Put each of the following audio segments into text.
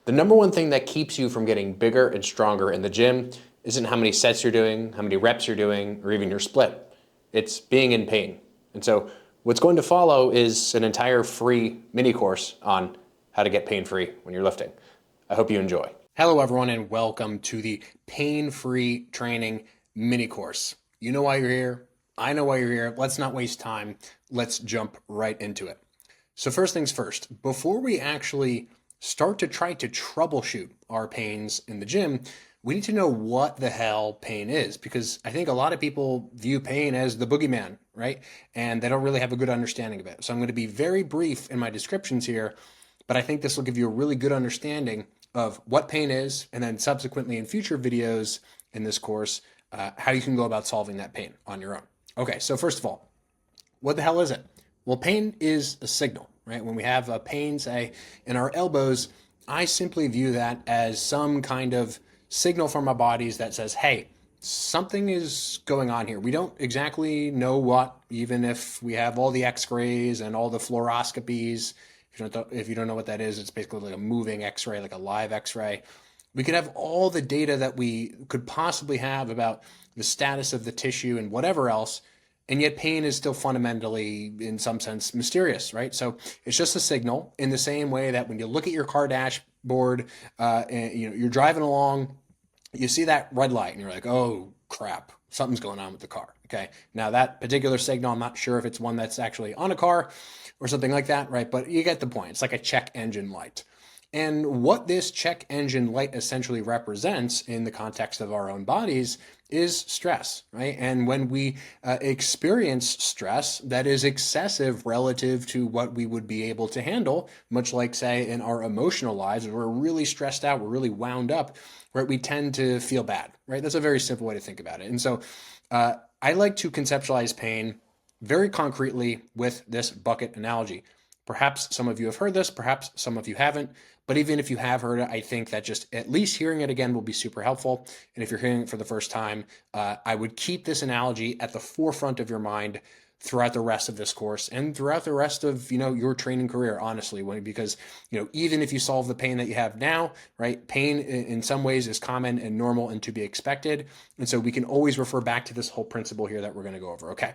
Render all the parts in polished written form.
The number one thing that keeps you from getting bigger and stronger in the gym isn't how many sets you're doing, how many reps you're doing, or even your split. It's being in pain. And so what's going to follow is an entire free mini course on how to get pain-free when you're lifting. I hope you enjoy. Hello everyone and welcome to the pain-free training mini course. You know why you're here. I know why you're here. Let's not waste time. Let's jump right into it. So first things first, before we actually start to try to troubleshoot our pains in the gym, we need to know what the hell pain is, because I think a lot of people view pain as the boogeyman, right? And they don't really have a good understanding of it. So I'm going to be very brief in my descriptions here, but I think this will give you a really good understanding of what pain is, and then subsequently in future videos in this course, how you can go about solving that pain on your own. Okay, so first of all, what the hell is it? Well, pain is a signal, right? When we have a pain, say, in our elbows, I simply view that as some kind of signal from our bodies that says, hey, something is going on here. We don't exactly know what, even if we have all the x-rays and all the fluoroscopies. If you don't know what that is, it's basically like a moving x-ray, like a live x-ray. We could have all the data that we could possibly have about the status of the tissue and whatever else, and yet pain is still fundamentally, in some sense, mysterious, right? So it's just a signal, in the same way that when you look at your car dashboard, and you're driving along, you see that red light and you're like, oh crap, something's going on with the car. Okay, now that particular signal, I'm not sure if it's one that's actually on a car or something like that, right? But you get the point. It's like a check engine light. And what this check engine light essentially represents in the context of our own bodies is stress, right? And when we experience stress that is excessive relative to what we would be able to handle, much like, say, in our emotional lives, we're really stressed out, we're really wound up, right? We tend to feel bad, right? That's a very simple way to think about it. And so I like to conceptualize pain very concretely with this bucket analogy. Perhaps some of you have heard this, perhaps some of you haven't, but even if you have heard it, I think that just at least hearing it again will be super helpful. And if you're hearing it for the first time, I would keep this analogy at the forefront of your mind throughout the rest of this course and throughout the rest of your training career, honestly, because even if you solve the pain that you have now, right, pain in some ways is common and normal and to be expected. And so we can always refer back to this whole principle here that we're going to go over. Okay.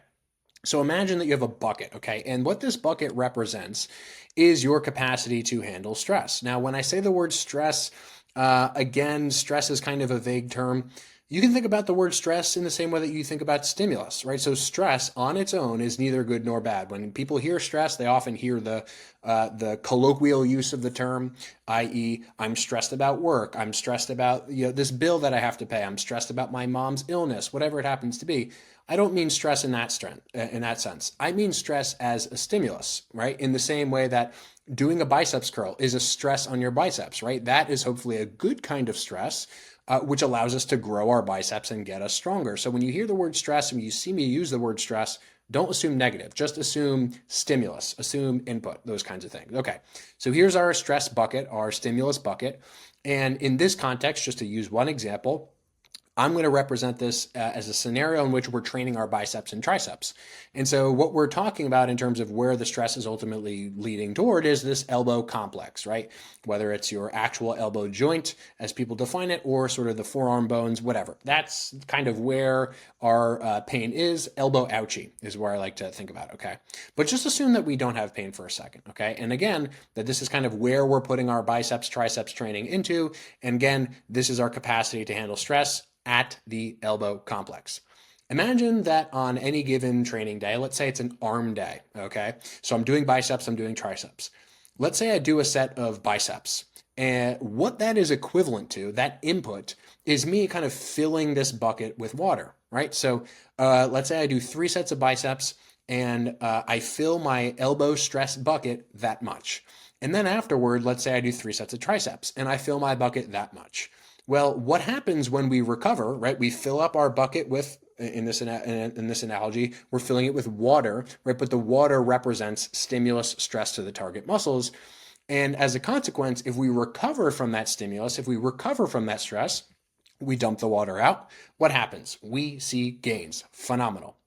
So imagine that you have a bucket, okay? And what this bucket represents is your capacity to handle stress. Now, when I say the word stress, again, stress is kind of a vague term. You can think about the word stress in the same way that you think about stimulus, right? So stress on its own is neither good nor bad. When people hear stress, they often hear the colloquial use of the term, i.e., I'm stressed about work, I'm stressed about this bill that I have to pay, I'm stressed about my mom's illness, whatever it happens to be. I don't mean stress in that sense. I mean stress as a stimulus, right? In the same way that doing a biceps curl is a stress on your biceps, right? That is hopefully a good kind of stress, which allows us to grow our biceps and get us stronger. So when you hear the word stress and you see me use the word stress, don't assume negative. Just assume stimulus, assume input, those kinds of things. Okay, so here's our stress bucket, our stimulus bucket. And in this context, just to use one example, I'm going to represent this as a scenario in which we're training our biceps and triceps. And so what we're talking about in terms of where the stress is ultimately leading toward is this elbow complex, right? Whether it's your actual elbow joint, as people define it, or sort of the forearm bones, whatever. That's kind of where our pain is. Elbow ouchie is where I like to think about it, okay? But just assume that we don't have pain for a second, okay? And again, that this is kind of where we're putting our biceps, triceps training into. And again, this is our capacity to handle stress at the elbow complex. Imagine that on any given training day, let's say it's an arm day, okay? So I'm doing biceps, I'm doing triceps. Let's say I do a set of biceps. And what that is equivalent to, that input, is me kind of filling this bucket with water, right? So let's say I do 3 sets of biceps and I fill my elbow stress bucket that much. And then afterward, let's say I do 3 sets of triceps and I fill my bucket that much. Well, what happens when we recover, right? We fill up our bucket with, in this analogy, we're filling it with water, right? But the water represents stimulus, stress to the target muscles. And as a consequence, if we recover from that stimulus, if we recover from that stress, we dump the water out. What happens? We see gains. Phenomenal.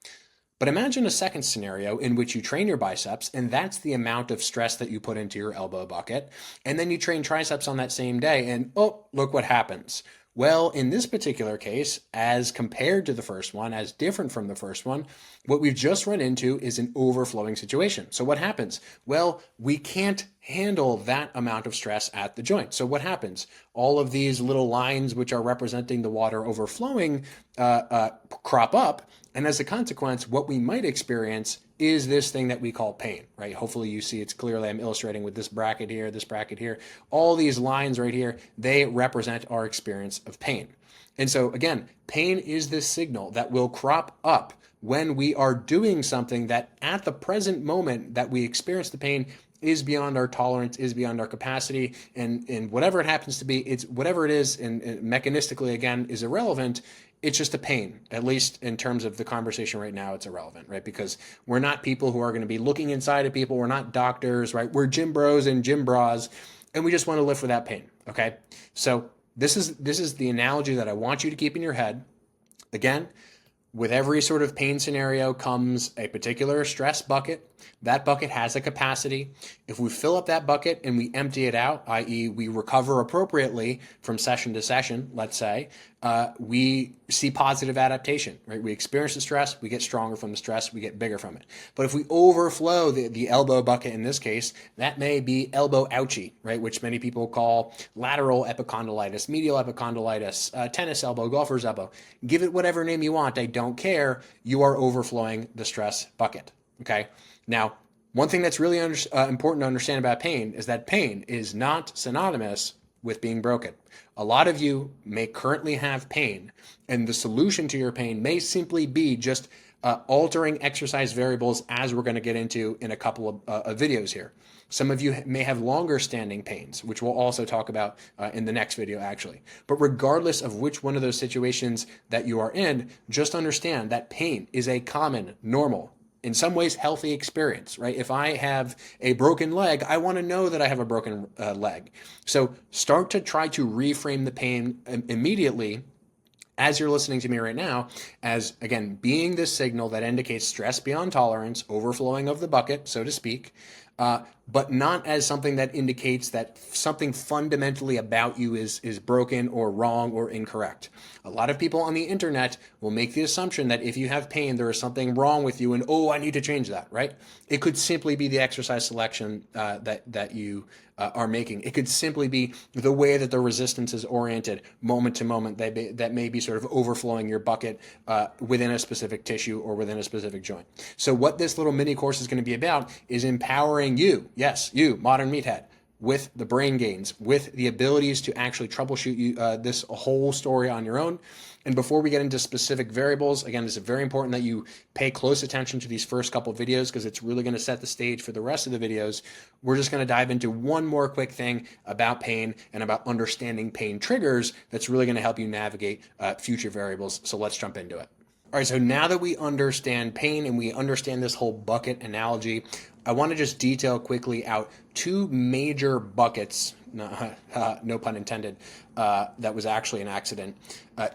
But imagine a second scenario in which you train your biceps, and that's the amount of stress that you put into your elbow bucket. And then you train triceps on that same day, and oh, look what happens. Well, in this particular case, as compared to the first one, as different from the first one, what we've just run into is an overflowing situation. So what happens? Well, we can't handle that amount of stress at the joint. So what happens? All of these little lines which are representing the water overflowing crop up. And as a consequence, what we might experience is this thing that we call pain, right? Hopefully you see it's clearly, I'm illustrating with this bracket here. All these lines right here, they represent our experience of pain. And so again, pain is this signal that will crop up when we are doing something that at the present moment that we experience the pain is beyond our tolerance, is beyond our capacity, and whatever it happens to be, it's whatever it is, and mechanistically again is irrelevant. It's just a pain, at least in terms of the conversation right now, it's irrelevant, right? Because we're not people who are going to be looking inside of people. We're not doctors, right? We're gym bros and gym bras, and we just want to live with that pain, okay? So this is the analogy that I want you to keep in your head. Again, with every sort of pain scenario comes a particular stress bucket. That bucket has a capacity. If we fill up that bucket and we empty it out, i.e. we recover appropriately from session to session, let's say, we see positive adaptation, right? We experience the stress, we get stronger from the stress, we get bigger from it. But if we overflow the elbow bucket in this case, that may be elbow ouchie, right? Which many people call lateral epicondylitis, medial epicondylitis, tennis elbow, golfer's elbow. Give it whatever name you want, I don't care. You are overflowing the stress bucket, okay? Now, one thing that's really important to understand about pain is that pain is not synonymous with being broken. A lot of you may currently have pain, and the solution to your pain may simply be just altering exercise variables, as we're going to get into in a couple of videos here. Some of you may have longer standing pains, which we'll also talk about in the next video actually. But regardless of which one of those situations that you are in, just understand that pain is a common, normal, in some ways healthy experience, right? If I have a broken leg, I want to know that I have a broken leg. So start to try to reframe the pain immediately as you're listening to me right now, as again, being this signal that indicates stress beyond tolerance, overflowing of the bucket, so to speak, but not as something that indicates that something fundamentally about you is broken or wrong or incorrect. A lot of people on the internet will make the assumption that if you have pain, there is something wrong with you and, oh, I need to change that, right? It could simply be the exercise selection that you are making. It could simply be the way that the resistance is oriented moment to moment that may be sort of overflowing your bucket within a specific tissue or within a specific joint. So what this little mini course is going to be about is empowering you, yes, you, modern meathead, with the brain gains, with the abilities to actually troubleshoot this whole story on your own. And before we get into specific variables, again, it's very important that you pay close attention to these first couple of videos because it's really going to set the stage for the rest of the videos. We're just going to dive into one more quick thing about pain and about understanding pain triggers that's really going to help you navigate future variables. So let's jump into it. All right, so now that we understand pain and we understand this whole bucket analogy, I want to just detail quickly out two major buckets, no pun intended, that was actually an accident,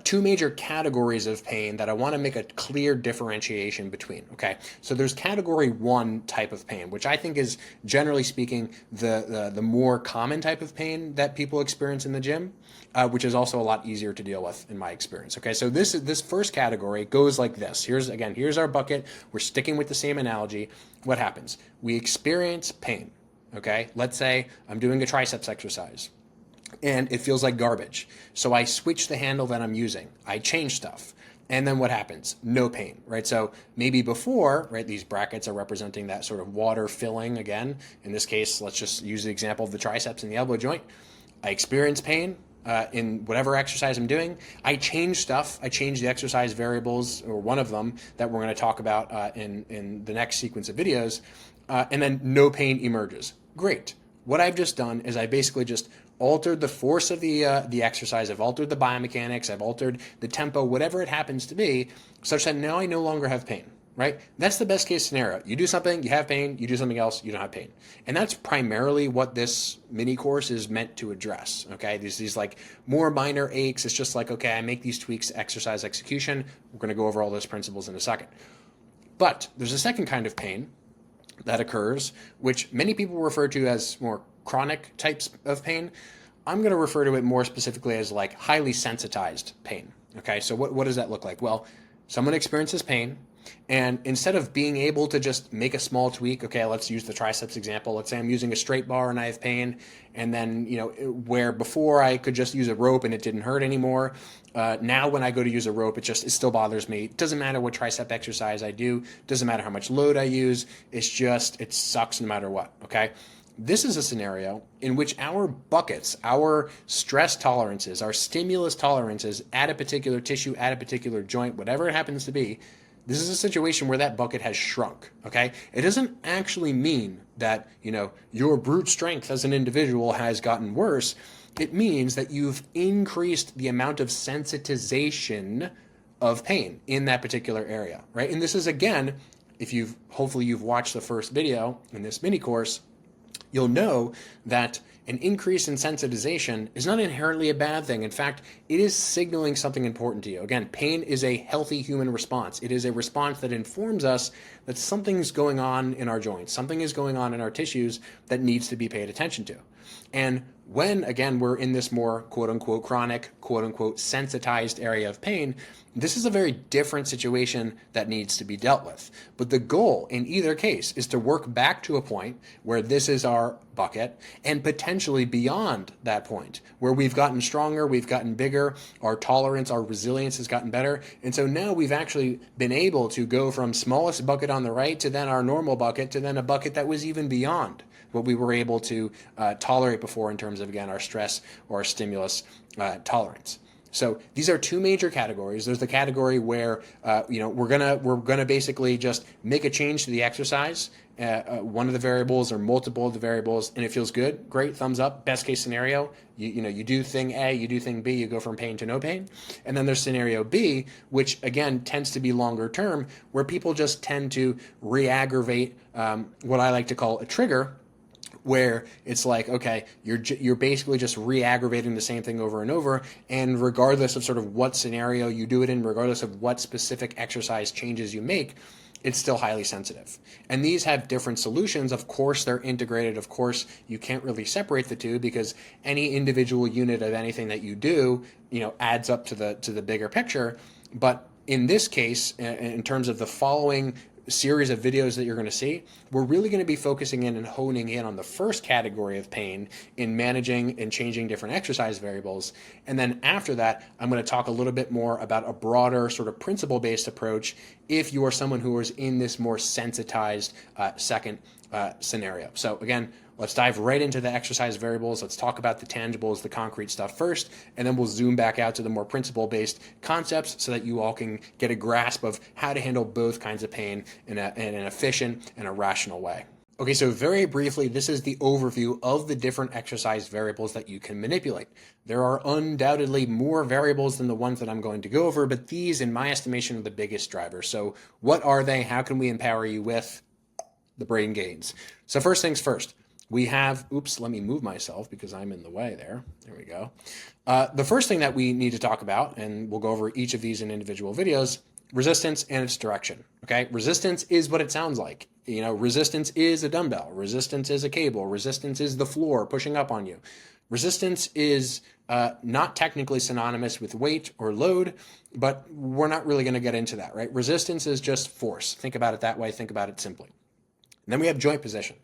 two major categories of pain that I want to make a clear differentiation between, okay? So there's category one type of pain, which I think is, generally speaking, the more common type of pain that people experience in the gym, which is also a lot easier to deal with in my experience, okay? So this first category goes like this. Here's our bucket. We're sticking with the same analogy. What happens? We experience pain, okay? Let's say I'm doing a triceps exercise and it feels like garbage. So I switch the handle that I'm using. I change stuff. And then what happens? No pain, right? So maybe before, right, these brackets are representing that sort of water filling again. In this case, let's just use the example of the triceps and the elbow joint. I experience pain in whatever exercise I'm doing. I change stuff. I change the exercise variables, or one of them that we're going to talk about in the next sequence of videos. And then no pain emerges. Great. What I've just done is I basically just altered the force of the exercise. I've altered the biomechanics. I've altered the tempo, whatever it happens to be, such that now I no longer have pain, right? That's the best case scenario. You do something, you have pain. You do something else, you don't have pain. And that's primarily what this mini course is meant to address, okay? These like more minor aches. It's just like, okay, I make these tweaks to exercise execution. We're going to go over all those principles in a second. But there's a second kind of pain that occurs, which many people refer to as more chronic types of pain. I'm going to refer to it more specifically as like highly sensitized pain. Okay, so what does that look like? Well, someone experiences pain, and instead of being able to just make a small tweak, okay, let's use the triceps example. Let's say I'm using a straight bar and I have pain, and then, where before I could just use a rope and it didn't hurt anymore, now when I go to use a rope, it still bothers me. It doesn't matter what tricep exercise I do, doesn't matter how much load I use, it sucks no matter what, okay? This is a scenario in which our buckets, our stress tolerances, our stimulus tolerances at a particular tissue, at a particular joint, whatever it happens to be, this is a situation where that bucket has shrunk, okay? It doesn't actually mean that, your brute strength as an individual has gotten worse. It means that you've increased the amount of sensitization of pain in that particular area, right? And this is, again, hopefully you've watched the first video in this mini course, you'll know that an increase in sensitization is not inherently a bad thing. In fact, it is signaling something important to you. Again, pain is a healthy human response. It is a response that informs us that something's going on in our joints, something is going on in our tissues that needs to be paid attention to. And when, again, we're in this more quote-unquote chronic, quote-unquote sensitized area of pain, this is a very different situation that needs to be dealt with. But the goal in either case is to work back to a point where this is our bucket and potentially beyond that point where we've gotten stronger, we've gotten bigger, our tolerance, our resilience has gotten better. And so now we've actually been able to go from smallest bucket on the right to then our normal bucket to then a bucket that was even beyond what we were able to tolerate before in terms of, again, our stress or our stimulus tolerance. So these are two major categories. There's the category where we're gonna basically just make a change to the exercise, one of the variables or multiple of the variables, and it feels good. Great, thumbs up. Best case scenario, you do thing A, you do thing B, you go from pain to no pain. And then there's scenario B, which again tends to be longer term, where people just tend to re-aggravate what I like to call a trigger, where it's like, okay, you're basically just re-aggravating the same thing over and over, and regardless of sort of what scenario you do it in, regardless of what specific exercise changes you make, it's still highly sensitive. And these have different solutions. Of course, they're integrated. Of course, you can't really separate the two because any individual unit of anything that you do, adds up to the bigger picture. But in this case, in terms of the following series of videos that you're going to see, we're really going to be focusing in and honing in on the first category of pain in managing and changing different exercise variables. And then after that, I'm going to talk a little bit more about a broader sort of principle-based approach if you are someone who is in this more sensitized second scenario. So again, let's dive right into the exercise variables. Let's talk about the tangibles, the concrete stuff first, and then we'll zoom back out to the more principle-based concepts so that you all can get a grasp of how to handle both kinds of pain in an efficient and a rational way. Okay, so very briefly, this is the overview of the different exercise variables that you can manipulate. There are undoubtedly more variables than the ones that I'm going to go over, but these, in my estimation, are the biggest drivers. So what are they? How can we empower you with the brain gains? So first things first. We have, let me move myself because I'm in the way there. There we go. The first thing that we need to talk about, and we'll go over each of these in individual videos, resistance and its direction, okay? Resistance is what it sounds like. Resistance is a dumbbell. Resistance is a cable. Resistance is the floor pushing up on you. Resistance is not technically synonymous with weight or load, but we're not really going to get into that, right? Resistance is just force. Think about it that way. Think about it simply. And then we have joint position.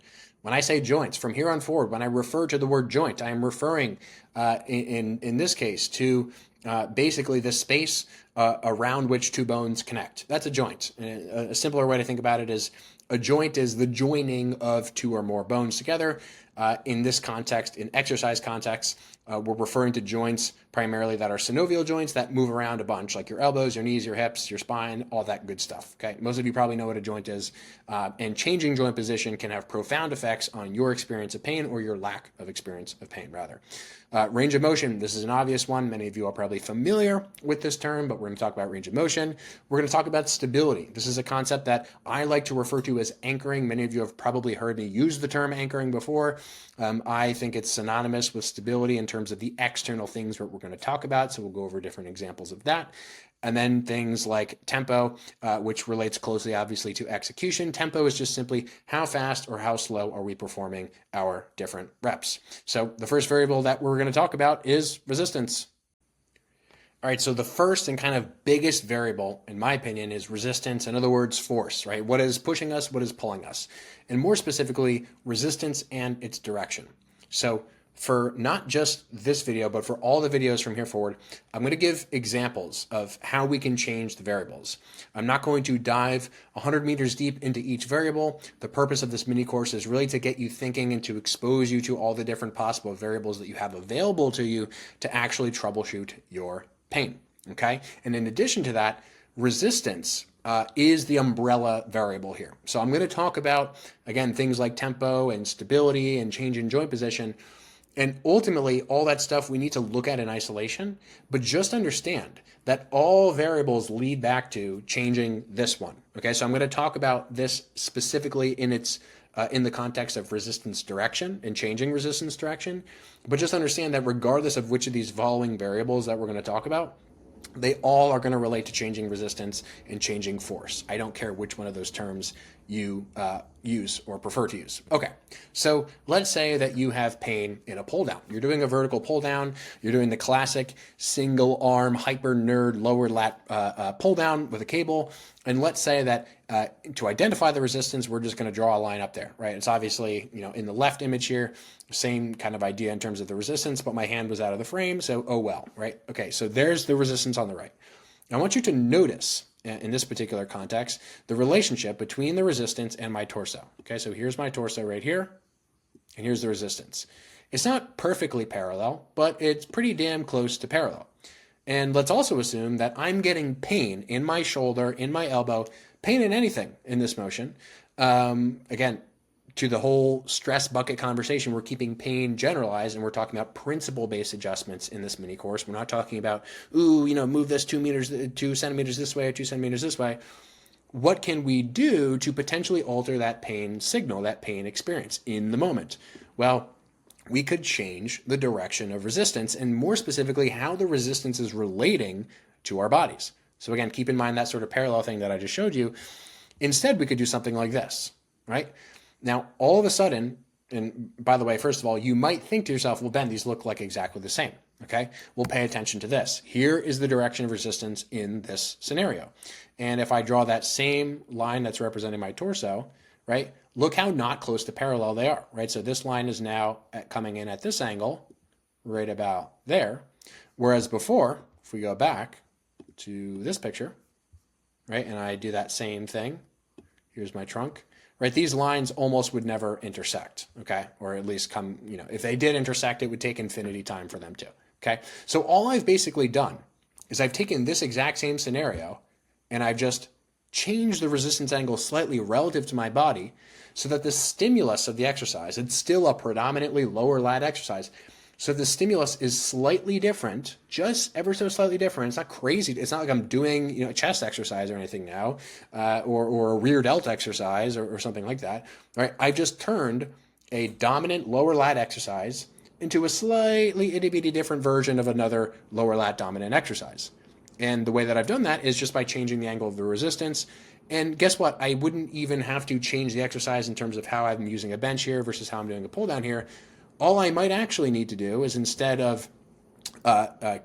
When I say joints, from here on forward, when I refer to the word joint, I am referring in this case to basically the space around which two bones connect. That's a joint. A simpler way to think about it is a joint is the joining of two or more bones together. In this context, in exercise context, we're referring to joints primarily that are synovial joints that move around a bunch, like your elbows, your knees, your hips, your spine, all that good stuff. Okay, most of you probably know what a joint is, and changing joint position can have profound effects on your experience of pain or your lack of experience of pain, rather. Range of motion, this is an obvious one. Many of you are probably familiar with this term, but we're going to talk about range of motion. We're going to talk about stability. This is a concept that I like to refer to as anchoring. Many of you have probably heard me use the term anchoring before. I think it's synonymous with stability in terms of the external things that we're going to talk about, so we'll go over different examples of that. And then things like tempo, which relates closely, obviously, to execution. Tempo is just simply how fast or how slow are we performing our different reps. So the first variable that we're going to talk about is resistance. All right, so the first and kind of biggest variable, in my opinion, is resistance. In other words, force, right? What is pushing us, what is pulling us? And more specifically, resistance and its direction. So for not just this video, but for all the videos from here forward, I'm going to give examples of how we can change the variables. I'm not going to dive 100 meters deep into each variable. The purpose of this mini course is really to get you thinking and to expose you to all the different possible variables that you have available to you to actually troubleshoot your pain, okay? And in addition to that, resistance is the umbrella variable here. So I'm going to talk about, again, things like tempo and stability and change in joint position. And ultimately, all that stuff we need to look at in isolation, but just understand that all variables lead back to changing this one, okay? So I'm going to talk about this specifically in its in the context of resistance direction and changing resistance direction. But just understand that regardless of which of these following variables that we're going to talk about, they all are going to relate to changing resistance and changing force. I don't care which one of those terms you use or prefer to use. Okay, so let's say that you have pain in a pull down. You're doing a vertical pull down. You're doing the classic single arm hyper nerd lower lat pull down with a cable. And let's say that to identify the resistance, we're just going to draw a line up there, right? It's obviously, in the left image here, same kind of idea in terms of the resistance, but my hand was out of the frame, so oh well, right? Okay, so there's the resistance on the right. I want you to notice, in this particular context, the relationship between the resistance and my torso. Okay, so here's my torso right here, and here's the resistance. It's not perfectly parallel, but it's pretty damn close to parallel. And let's also assume that I'm getting pain in my shoulder, in my elbow, pain in anything in this motion. Again, to the whole stress bucket conversation, we're keeping pain generalized, and we're talking about principle-based adjustments in this mini course. We're not talking about, move this 2 centimeters this way or 2 centimeters this way. What can we do to potentially alter that pain signal, that pain experience in the moment? Well, we could change the direction of resistance, and more specifically, how the resistance is relating to our bodies. So again, keep in mind that sort of parallel thing that I just showed you. Instead, we could do something like this, right? Now, all of a sudden, and by the way, first of all, you might think to yourself, well, Ben, these look like exactly the same, okay? Well, pay attention to this. Here is the direction of resistance in this scenario. And if I draw that same line that's representing my torso, right, look how not close to parallel they are, right? So this line is now coming in at this angle, right about there. Whereas before, if we go back to this picture, right, and I do that same thing, here's my trunk, right? These lines almost would never intersect, okay? Or at least come, if they did intersect, it would take infinity time for them to, okay? So all I've basically done is I've taken this exact same scenario and I've just changed the resistance angle slightly relative to my body so that the stimulus of the exercise, it's still a predominantly lower lat exercise, so the stimulus is slightly different, just ever so slightly different. It's not crazy. It's not like I'm doing a chest exercise or anything now, or a rear delt exercise or something like that. Right? I've just turned a dominant lower lat exercise into a slightly itty bitty different version of another lower lat dominant exercise. And the way that I've done that is just by changing the angle of the resistance. And guess what? I wouldn't even have to change the exercise in terms of how I'm using a bench here versus how I'm doing a pull down here. All I might actually need to do is, instead of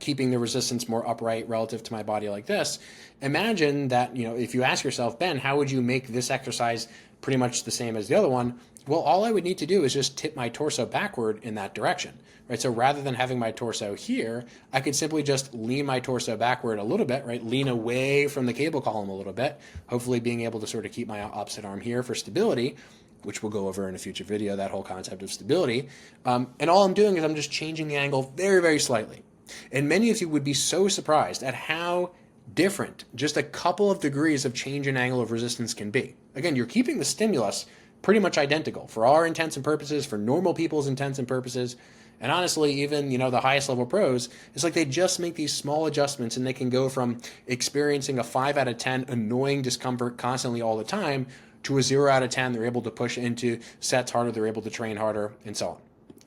keeping the resistance more upright relative to my body like this, imagine that, if you ask yourself, Ben, how would you make this exercise pretty much the same as the other one? Well, all I would need to do is just tip my torso backward in that direction, right? So rather than having my torso here, I could simply just lean my torso backward a little bit, right? Lean away from the cable column a little bit, hopefully being able to sort of keep my opposite arm here for stability, which we'll go over in a future video, that whole concept of stability. And all I'm doing is I'm just changing the angle very, very slightly. And many of you would be so surprised at how different just a couple of degrees of change in angle of resistance can be. Again, you're keeping the stimulus pretty much identical for our intents and purposes, for normal people's intents and purposes. And honestly, even, the highest level pros, it's like they just make these small adjustments and they can go from experiencing a 5 out of 10 annoying discomfort constantly all the time to a 0 out of 10, they're able to push into sets harder, they're able to train harder, and so on.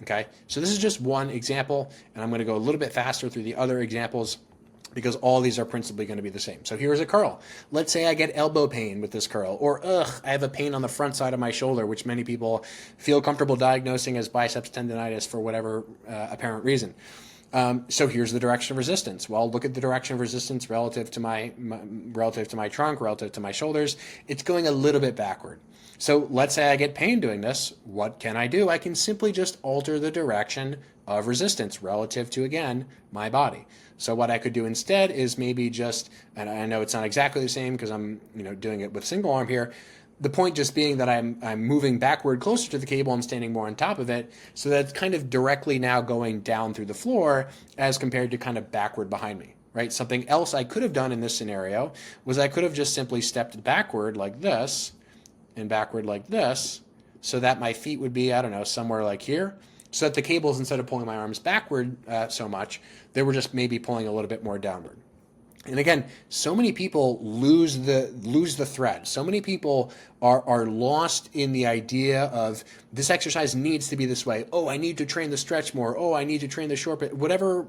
Okay, so this is just one example, and I'm going to go a little bit faster through the other examples because all these are principally going to be the same. So here's a curl. Let's say I get elbow pain with this curl, or I have a pain on the front side of my shoulder, which many people feel comfortable diagnosing as biceps tendonitis for whatever apparent reason. So here's the direction of resistance. Well, look at the direction of resistance relative to my trunk, relative to my shoulders. It's going a little bit backward. So let's say I get pain doing this. What can I do? I can simply just alter the direction of resistance relative to, again, my body. So what I could do instead is maybe just, and I know it's not exactly the same because I'm doing it with single arm here. The point just being that I'm moving backward closer to the cable and standing more on top of it, so that's kind of directly now going down through the floor as compared to kind of backward behind me, right? Something else I could have done in this scenario was I could have just simply stepped backward like this and backward like this, so that my feet would be, I don't know, somewhere like here, so that the cables, instead of pulling my arms backward so much, they were just maybe pulling a little bit more downward. And again, so many people lose the thread. So many people are lost in the idea of this exercise needs to be this way. Oh, I need to train the stretch more. Oh, I need to train the short bit. Whatever,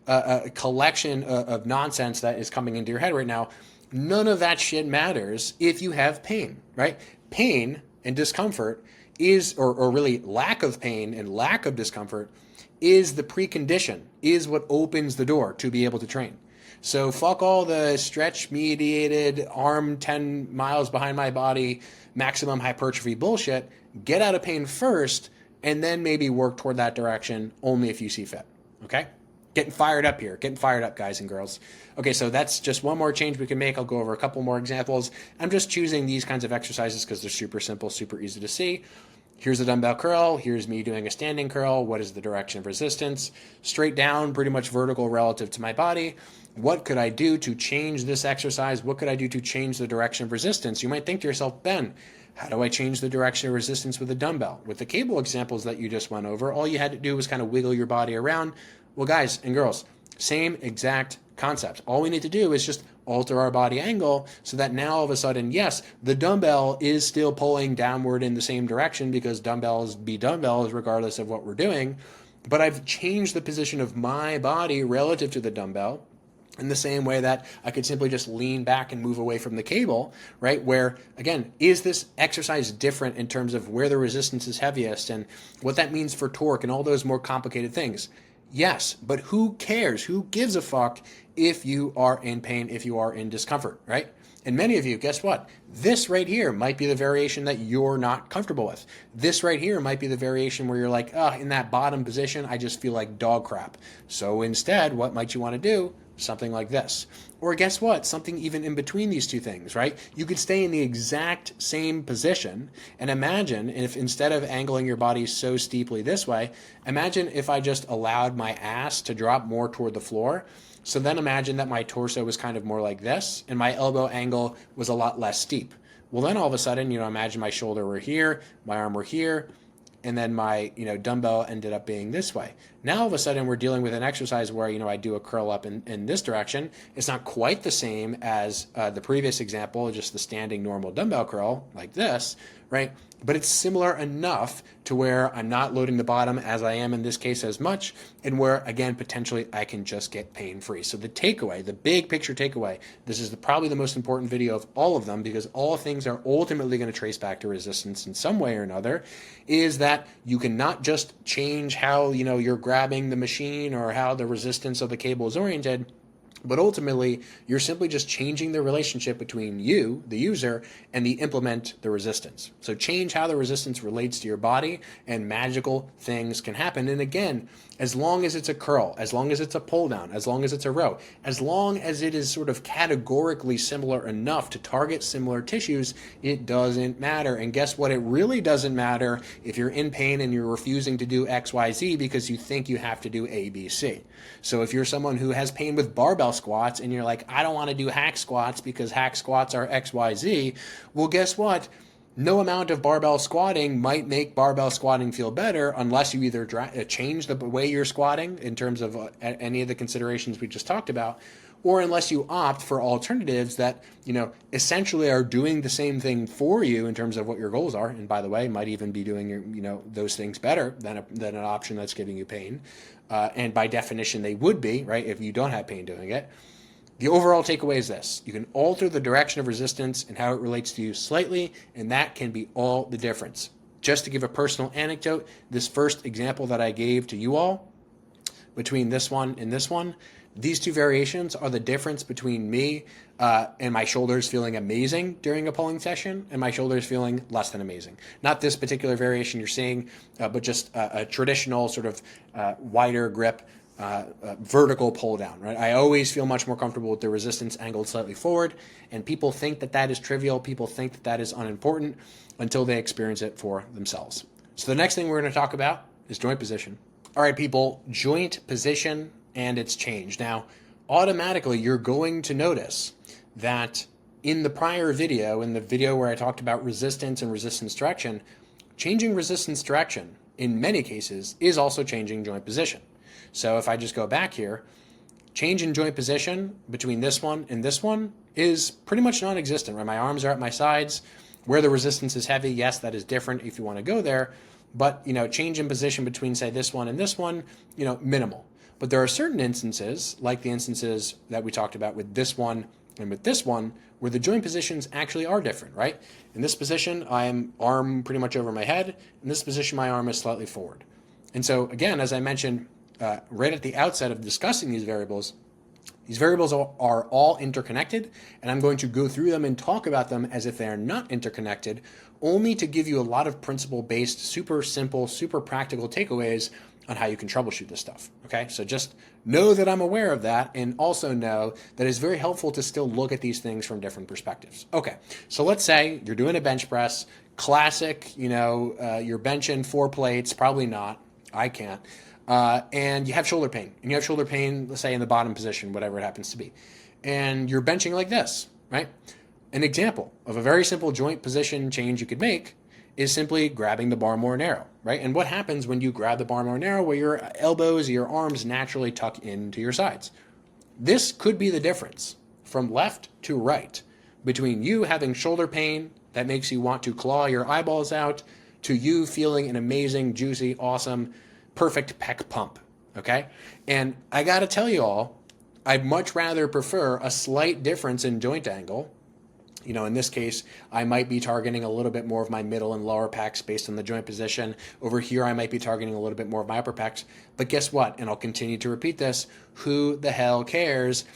a collection of nonsense that is coming into your head right now. None of that shit matters if you have pain, right? Pain and discomfort is, or really lack of pain and lack of discomfort is the precondition, is what opens the door to be able to train. So fuck all the stretch-mediated, arm 10 miles behind my body, maximum hypertrophy bullshit. Get out of pain first, and then maybe work toward that direction only if you see fit, okay? Getting fired up here. Getting fired up, guys and girls. Okay, so that's just one more change we can make. I'll go over a couple more examples. I'm just choosing these kinds of exercises because they're super simple, super easy to see. Here's a dumbbell curl. Here's me doing a standing curl. What is the direction of resistance? Straight down, pretty much vertical relative to my body. What could I do to change this exercise? What could I do to change the direction of resistance? You might think to yourself, Ben, how do I change the direction of resistance with a dumbbell? With the cable examples that you just went over, all you had to do was kind of wiggle your body around. Well, guys and girls, same exact concept. All we need to do is just alter our body angle so that now all of a sudden, yes, the dumbbell is still pulling downward in the same direction because dumbbells be dumbbells regardless of what we're doing. But I've changed the position of my body relative to the dumbbell in the same way that I could simply just lean back and move away from the cable, right? Where, again, is this exercise different in terms of where the resistance is heaviest and what that means for torque and all those more complicated things? Yes, but who cares? Who gives a fuck if you are in pain, if you are in discomfort, right? And many of you, guess what? This right here might be the variation that you're not comfortable with. This right here might be the variation where you're like, in that bottom position, I just feel like dog crap. So instead, what might you want to do? Something like this. Or guess what? Something even in between these two things, right? You could stay in the exact same position and imagine if instead of angling your body so steeply this way, imagine if I just allowed my ass to drop more toward the floor. So then imagine that my torso was kind of more like this and my elbow angle was a lot less steep. Well, then all of a sudden, imagine my shoulder were here, my arm were here, and then my dumbbell ended up being this way. Now all of a sudden we're dealing with an exercise where I do a curl up in this direction. It's not quite the same as the previous example, just the standing normal dumbbell curl like this, right? But it's similar enough to where I'm not loading the bottom as I am in this case as much, and where again potentially I can just get pain free. So the takeaway, the big picture takeaway, this is probably the most important video of all of them because all things are ultimately going to trace back to resistance in some way or another, is that you cannot just change how you're grabbing the machine or how the resistance of the cable is oriented. But ultimately, you're simply just changing the relationship between you, the user, and the implement, the resistance. So change how the resistance relates to your body, and magical things can happen. And again, as long as it's a curl, as long as it's a pull down, as long as it's a row, as long as it is sort of categorically similar enough to target similar tissues, it doesn't matter. And guess what? It really doesn't matter if you're in pain and you're refusing to do X, Y, Z because you think you have to do A, B, C. So if you're someone who has pain with barbell squats and you're like, I don't want to do hack squats because hack squats are X, Y, Z, well, guess what? No amount of barbell squatting might make barbell squatting feel better unless you either change the way you're squatting in terms of any of the considerations we just talked about, or unless you opt for alternatives that, essentially are doing the same thing for you in terms of what your goals are. And by the way, might even be doing those things better than an option that's giving you pain. And by definition, they would be, right, if you don't have pain doing it. The overall takeaway is this: you can alter the direction of resistance and how it relates to you slightly, and that can be all the difference. Just to give a personal anecdote, this first example that I gave to you all, between this one and this one, these two variations are the difference between me and my shoulders feeling amazing during a pulling session and my shoulders feeling less than amazing. Not this particular variation you're seeing, but just a traditional sort of wider grip vertical pull down, right? I always feel much more comfortable with the resistance angled slightly forward, and people think that that is trivial. People think that that is unimportant until they experience it for themselves. So the next thing we're going to talk about is joint position. All right, people, joint position and its change. Now, automatically you're going to notice that in the prior video, in the video where I talked about resistance and resistance direction, changing resistance direction in many cases is also changing joint position. So if I just go back here, change in joint position between this one and this one is pretty much non-existent, right? My arms are at my sides. Where the resistance is heavy, yes, that is different if you want to go there. But, change in position between, say, this one and this one, minimal. But there are certain instances, like the instances that we talked about with this one and with this one, where the joint positions actually are different, right? In this position, I am arm pretty much over my head. In this position, my arm is slightly forward. And so, again, as I mentioned, right at the outset of discussing these variables are all interconnected, and I'm going to go through them and talk about them as if they are not interconnected, only to give you a lot of principle-based, super simple, super practical takeaways on how you can troubleshoot this stuff, okay? So just know that I'm aware of that, and also know that it's very helpful to still look at these things from different perspectives. Okay, so let's say you're doing a bench press, classic, you're benching 4 plates, probably not, I can't, and you have shoulder pain. And you have shoulder pain, let's say in the bottom position, whatever it happens to be. And you're benching like this, right? An example of a very simple joint position change you could make is simply grabbing the bar more narrow, right? And what happens when you grab the bar more narrow? Well, your elbows, your arms naturally tuck into your sides. This could be the difference from left to right between you having shoulder pain that makes you want to claw your eyeballs out to you feeling an amazing, juicy, awesome, perfect pec pump, okay? And I gotta tell you all, I'd much rather prefer a slight difference in joint angle. In this case, I might be targeting a little bit more of my middle and lower pecs based on the joint position. Over here, I might be targeting a little bit more of my upper pecs. But guess what? And I'll continue to repeat this, who the hell cares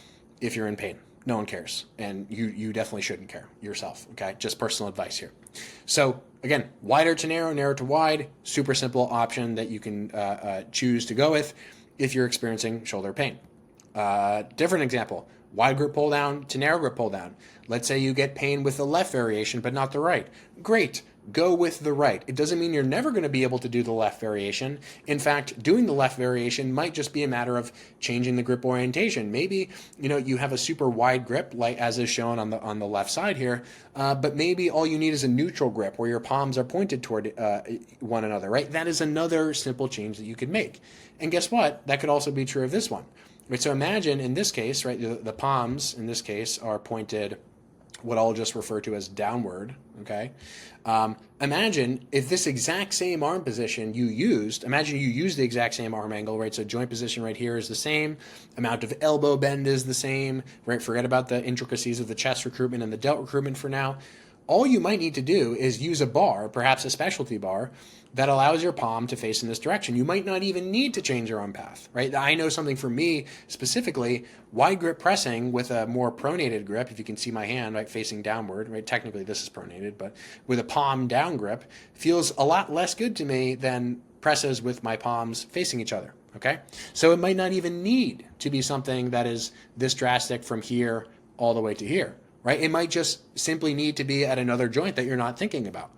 if you're in pain? No one cares. And you definitely shouldn't care yourself, okay? Just personal advice here. So again, wider to narrow, narrow to wide, super simple option that you can choose to go with if you're experiencing shoulder pain. Different example, wide grip pull down to narrow grip pull down. Let's say you get pain with the left variation, but not the right. Great, go with the right. It doesn't mean you're never going to be able to do the left variation. In fact, doing the left variation might just be a matter of changing the grip orientation. Maybe, you have a super wide grip, like as is shown on the left side here, but maybe all you need is a neutral grip where your palms are pointed toward one another, right? That is another simple change that you could make. And guess what? That could also be true of this one. Right, so imagine in this case, right, the palms in this case are pointed what I'll just refer to as downward, okay? Imagine if this exact same arm position imagine you use the exact same arm angle, right? So joint position right here is the same, amount of elbow bend is the same, right? Forget about the intricacies of the chest recruitment and the delt recruitment for now. All you might need to do is use a bar, perhaps a specialty bar, that allows your palm to face in this direction. You might not even need to change your arm path, right? I know something for me specifically, wide grip pressing with a more pronated grip, if you can see my hand, right, facing downward, right? Technically this is pronated, but with a palm down grip, feels a lot less good to me than presses with my palms facing each other, okay? So it might not even need to be something that is this drastic from here all the way to here, right? It might just simply need to be at another joint that you're not thinking about.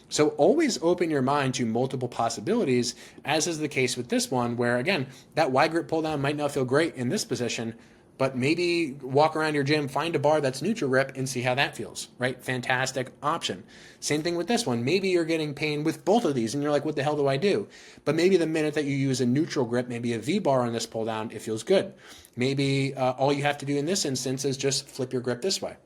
So always open your mind to multiple possibilities, as is the case with this one, where again, that wide grip pull down might not feel great in this position, But maybe walk around your gym, find a bar that's neutral grip and see how that feels, right? Fantastic option. Same thing with this one. Maybe you're getting pain with both of these and you're like, what the hell do I do? But maybe the minute that you use a neutral grip, maybe a V bar on this pull down, it feels good. Maybe all you have to do in this instance is just flip your grip this way.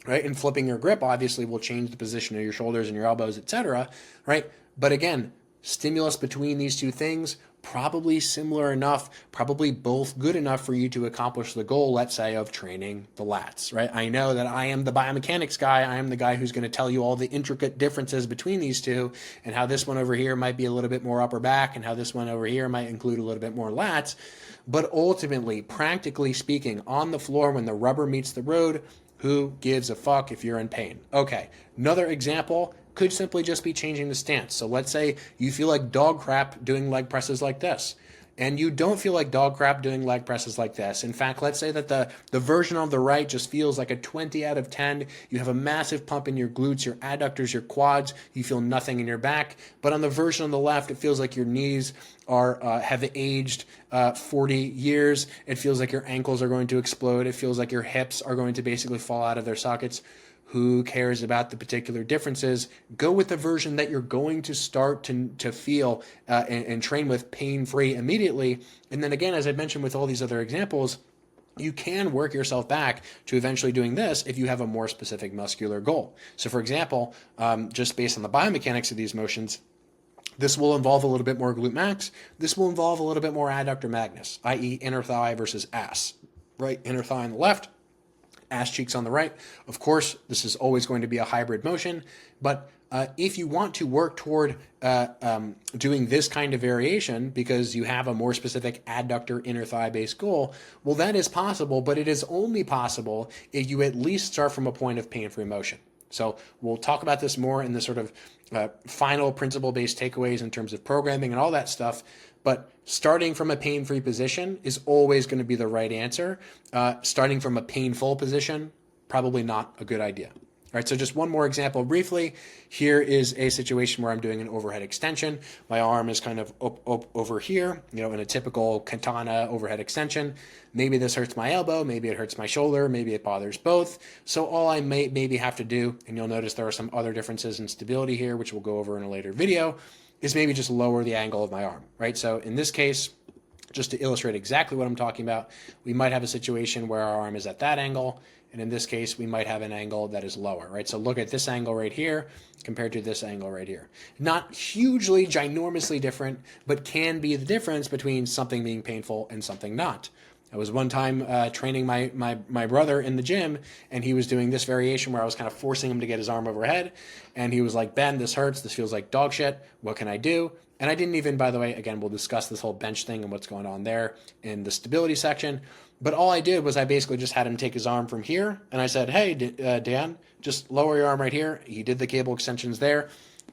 Right? And flipping your grip obviously will change the position of your shoulders and your elbows, etc. Right? But again, stimulus between these two things, probably similar enough, probably both good enough for you to accomplish the goal, let's say, of training the lats, right? I know that I am the biomechanics guy. I am the guy who's going to tell you all the intricate differences between these two and how this one over here might be a little bit more upper back and how this one over here might include a little bit more lats. But ultimately, practically speaking, on the floor when the rubber meets the road, who gives a fuck if you're in pain? Okay, another example could simply just be changing the stance. So let's say you feel like dog crap doing leg presses like this, and you don't feel like dog crap doing leg presses like this. In fact, let's say that the version on the right just feels like a 20 out of 10. You have a massive pump in your glutes, your adductors, your quads. You feel nothing in your back. But on the version on the left, it feels like your knees have aged 40 years. It feels like your ankles are going to explode. It feels like your hips are going to basically fall out of their sockets. Who cares about the particular differences? Go with the version that you're going to start to feel and train with pain-free immediately. And then again, as I mentioned with all these other examples, you can work yourself back to eventually doing this if you have a more specific muscular goal. So for example, just based on the biomechanics of these motions, this will involve a little bit more glute max. This will involve a little bit more adductor magnus, i.e. inner thigh versus ass, right? Inner thigh on the left, ass cheeks on the right. Of course, this is always going to be a hybrid motion, but if you want to work toward doing this kind of variation because you have a more specific adductor inner thigh based goal, well, that is possible, but it is only possible if you at least start from a point of pain-free motion. So we'll talk about this more in the sort of final principle-based takeaways in terms of programming and all that stuff. But starting from a pain-free position is always going to be the right answer. Starting from a painful position, probably not a good idea. All right, so just one more example briefly. Here is a situation where I'm doing an overhead extension. My arm is kind of up over here, in a typical katana overhead extension. Maybe this hurts my elbow, maybe it hurts my shoulder, maybe it bothers both. So all I maybe have to do, and you'll notice there are some other differences in stability here, which we'll go over in a later video, is maybe just lower the angle of my arm, right? So in this case, just to illustrate exactly what I'm talking about, we might have a situation where our arm is at that angle, and in this case, we might have an angle that is lower, right? So look at this angle right here compared to this angle right here. Not hugely, ginormously different, but can be the difference between something being painful and something not. I was one time training my brother in the gym, and he was doing this variation where I was kind of forcing him to get his arm overhead, and he was like, Ben, this hurts, this feels like dog shit, what can I do? And I didn't even, by the way, again, we'll discuss this whole bench thing and what's going on there in the stability section, but all I did was I basically just had him take his arm from here, and I said, hey, Dan, just lower your arm right here. He did the cable extensions there,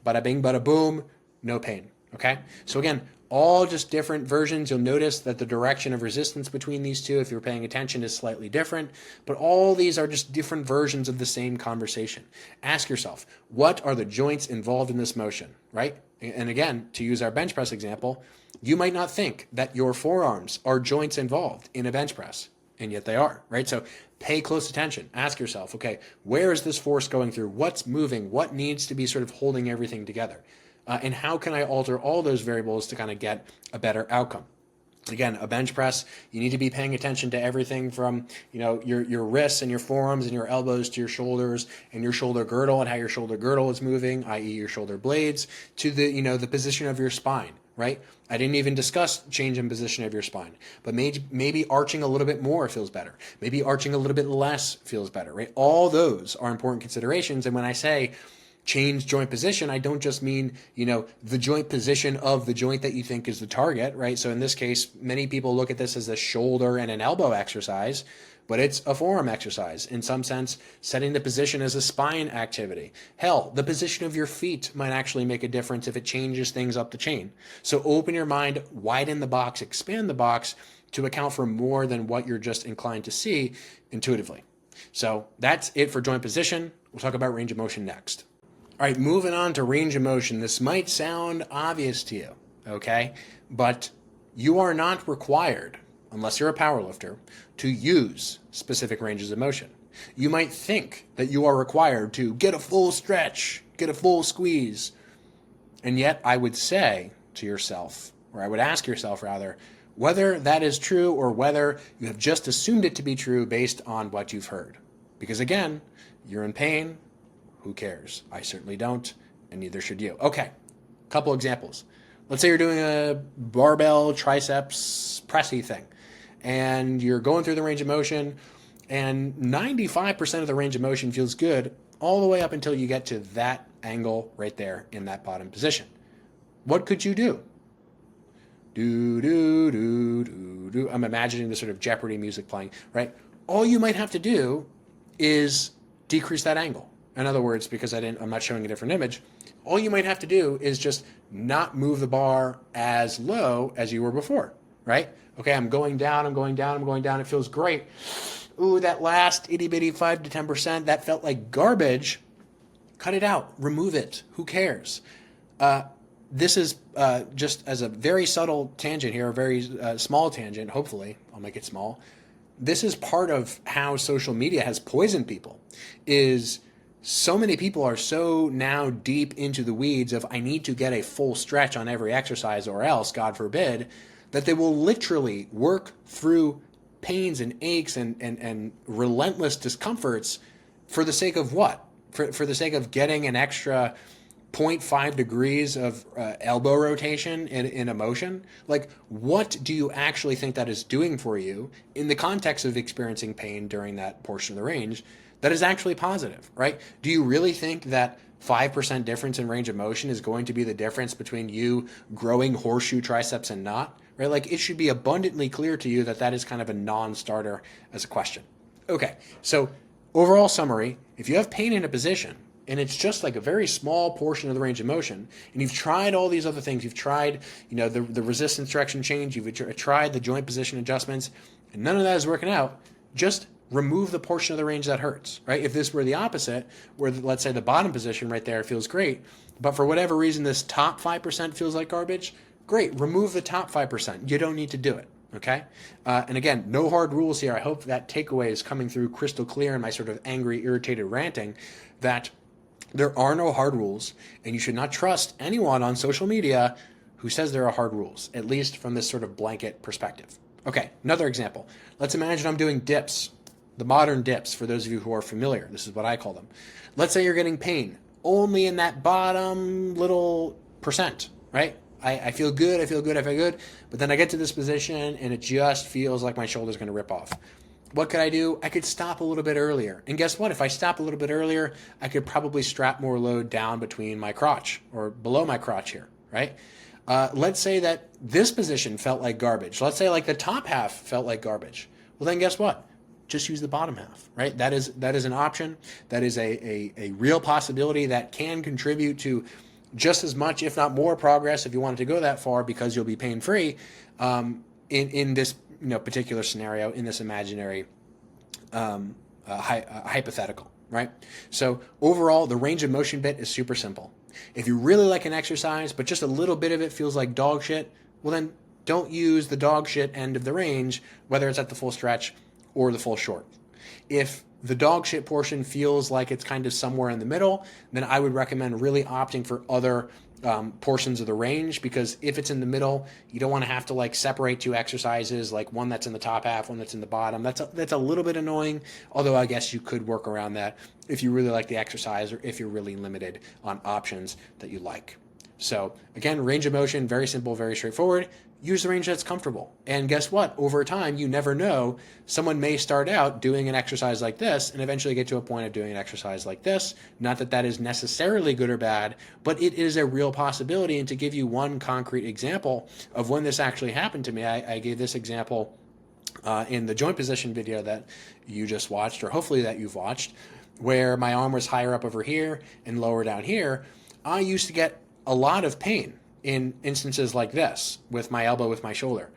bada bing, bada boom, no pain, okay? So again, all just different versions. You'll notice that the direction of resistance between these two, if you're paying attention, is slightly different, but all these are just different versions of the same conversation. Ask yourself, what are the joints involved in this motion, right? And again, to use our bench press example, you might not think that your forearms are joints involved in a bench press, and yet they are, right? So pay close attention. Ask yourself, okay, where is this force going through? What's moving? What needs to be sort of holding everything together? And how can I alter all those variables to kind of get a better outcome? Again, a bench press, you need to be paying attention to everything from, your wrists and your forearms and your elbows to your shoulders and your shoulder girdle and how your shoulder girdle is moving, i.e. your shoulder blades, to the position of your spine, right? I didn't even discuss change in position of your spine, but maybe arching a little bit more feels better. Maybe arching a little bit less feels better, right? All those are important considerations. And when I say change joint position, I don't just mean, the joint position of the joint that you think is the target, right? So in this case, many people look at this as a shoulder and an elbow exercise, but it's a forearm exercise. In some sense, setting the position as a spine activity. Hell, the position of your feet might actually make a difference if it changes things up the chain. So open your mind, widen the box, expand the box to account for more than what you're just inclined to see intuitively. So that's it for joint position. We'll talk about range of motion next. All right, moving on to range of motion. This might sound obvious to you, okay? But you are not required unless you're a powerlifter, to use specific ranges of motion. You might think that you are required to get a full stretch, get a full squeeze. And yet I would say to yourself, or I would ask yourself rather, whether that is true or whether you have just assumed it to be true based on what you've heard. Because again, you're in pain. Who cares? I certainly don't, and neither should you. Okay, couple examples. Let's say you're doing a barbell triceps pressy thing, and you're going through the range of motion, and 95% of the range of motion feels good all the way up until you get to that angle right there in that bottom position. What could you do? Do, do, do, do, do. I'm imagining the sort of Jeopardy music playing, right? All you might have to do is decrease that angle. In other words, because I'm not showing a different image, all you might have to do is just not move the bar as low as you were before, right? Okay, I'm going down, I'm going down, I'm going down. It feels great. Ooh, that last itty bitty 5 to 10%, that felt like garbage. Cut it out, remove it. Who cares? This is just as a very subtle tangent here, a very small tangent, hopefully, I'll make it small. This is part of how social media has poisoned people, is so many people are so now deep into the weeds of I need to get a full stretch on every exercise or else, God forbid, that they will literally work through pains and aches and relentless discomforts for the sake of what? For the sake of getting an extra 0.5 degrees of elbow rotation in a motion? Like, what do you actually think that is doing for you in the context of experiencing pain during that portion of the range that is actually positive, right? Do you really think that 5% difference in range of motion is going to be the difference between you growing horseshoe triceps and not, right? Like, it should be abundantly clear to you that that is kind of a non-starter as a question. Okay, so overall summary, if you have pain in a position, and it's just like a very small portion of the range of motion, and you've tried all these other things, you've tried, the resistance direction change, you've tried the joint position adjustments, and none of that is working out, just remove the portion of the range that hurts, right? If this were the opposite, where let's say the bottom position right there feels great, but for whatever reason this top 5% feels like garbage, great, remove the top 5%. You don't need to do it, okay? And again, no hard rules here. I hope that takeaway is coming through crystal clear in my sort of angry, irritated ranting, that there are no hard rules, and you should not trust anyone on social media who says there are hard rules, at least from this sort of blanket perspective. Okay, another example. Let's imagine I'm doing dips, the modern dips, for those of you who are familiar. This is what I call them. Let's say you're getting pain only in that bottom little percent, right? I feel good, I feel good, I feel good, but then I get to this position and it just feels like my shoulder's going to rip off. What could I do? I could stop a little bit earlier. And guess what? If I stop a little bit earlier, I could probably strap more load down between my crotch or below my crotch here, right? Let's say that this position felt like garbage. Let's say like the top half felt like garbage. Well, then guess what? Just use the bottom half, right? That is an option. That is a real possibility that can contribute to just as much, if not more, progress if you wanted to go that far, because you'll be pain-free in this particular scenario, in this imaginary hypothetical, right? So overall, the range of motion bit is super simple. If you really like an exercise, but just a little bit of it feels like dog shit, well then don't use the dog shit end of the range, whether it's at the full stretch or the full short. If the dog shit portion feels like it's kind of somewhere in the middle, then I would recommend really opting for other portions of the range, because if it's in the middle, you don't want to have to like separate two exercises, like one that's in the top half, one that's in the bottom. That's a little bit annoying, although I guess you could work around that if you really like the exercise or if you're really limited on options that you like. So again, range of motion, very simple, very straightforward. Use the range that's comfortable. And guess what? Over time, you never know. Someone may start out doing an exercise like this and eventually get to a point of doing an exercise like this. Not that that is necessarily good or bad, but it is a real possibility. And to give you one concrete example of when this actually happened to me, I gave this example in the joint position video that you just watched, or hopefully that you've watched, where my arm was higher up over here and lower down here. I used to get a lot of pain in instances like this with my elbow, with my shoulder.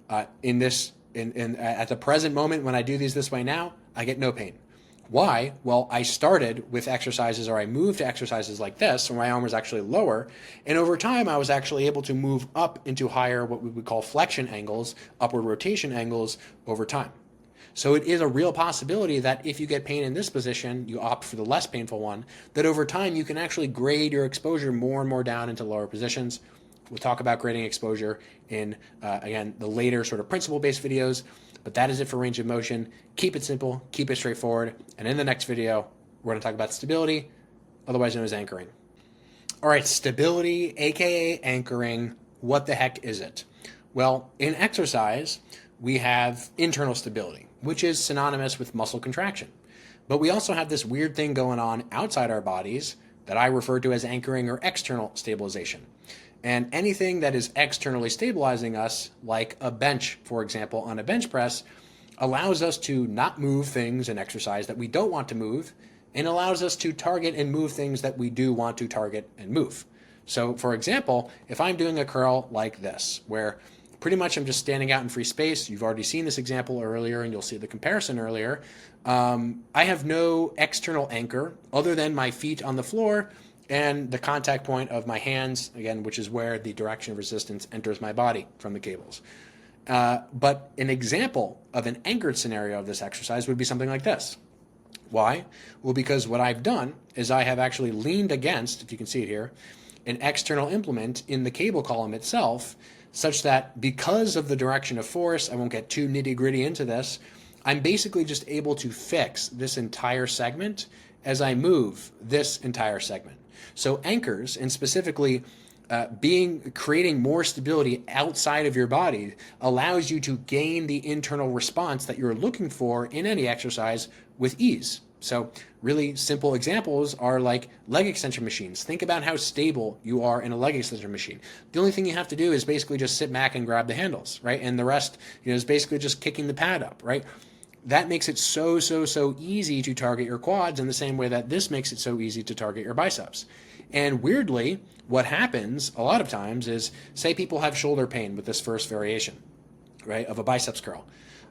At the present moment, when I do these this way now, I get no pain. Why? Well, I started with exercises, or I moved to exercises like this, where my arm was actually lower. And over time, I was actually able to move up into higher, what we would call flexion angles, upward rotation angles over time. So it is a real possibility that if you get pain in this position, you opt for the less painful one, that over time you can actually grade your exposure more and more down into lower positions. We'll talk about grading exposure in, again, the later sort of principle-based videos, but that is it for range of motion. Keep it simple, keep it straightforward, and in the next video, we're going to talk about stability, otherwise known as anchoring. All right, stability, aka anchoring, what the heck is it? Well, in exercise, we have internal stability, which is synonymous with muscle contraction. But we also have this weird thing going on outside our bodies that I refer to as anchoring or external stabilization. And anything that is externally stabilizing us, like a bench, for example, on a bench press, allows us to not move things in exercise that we don't want to move, and allows us to target and move things that we do want to target and move. So, for example, if I'm doing a curl like this, where pretty much I'm just standing out in free space, you've already seen this example earlier, and you'll see the comparison earlier. I have no external anchor other than my feet on the floor and the contact point of my hands, again, which is where the direction of resistance enters my body from the cables. But an example of an anchored scenario of this exercise would be something like this. Why? Well, because what I've done is I have actually leaned against, if you can see it here, an external implement in the cable column itself, such that because of the direction of force, I won't get too nitty-gritty into this, I'm basically just able to fix this entire segment as I move this entire segment. So anchors, and specifically creating more stability outside of your body, allows you to gain the internal response that you're looking for in any exercise with ease. So really simple examples are like leg extension machines. Think about how stable you are in a leg extension machine. The only thing you have to do is basically just sit back and grab the handles, right? And the rest, is basically just kicking the pad up, right? That makes it so easy to target your quads in the same way that this makes it so easy to target your biceps. And weirdly, what happens a lot of times is, say people have shoulder pain with this first variation, right, of a biceps curl.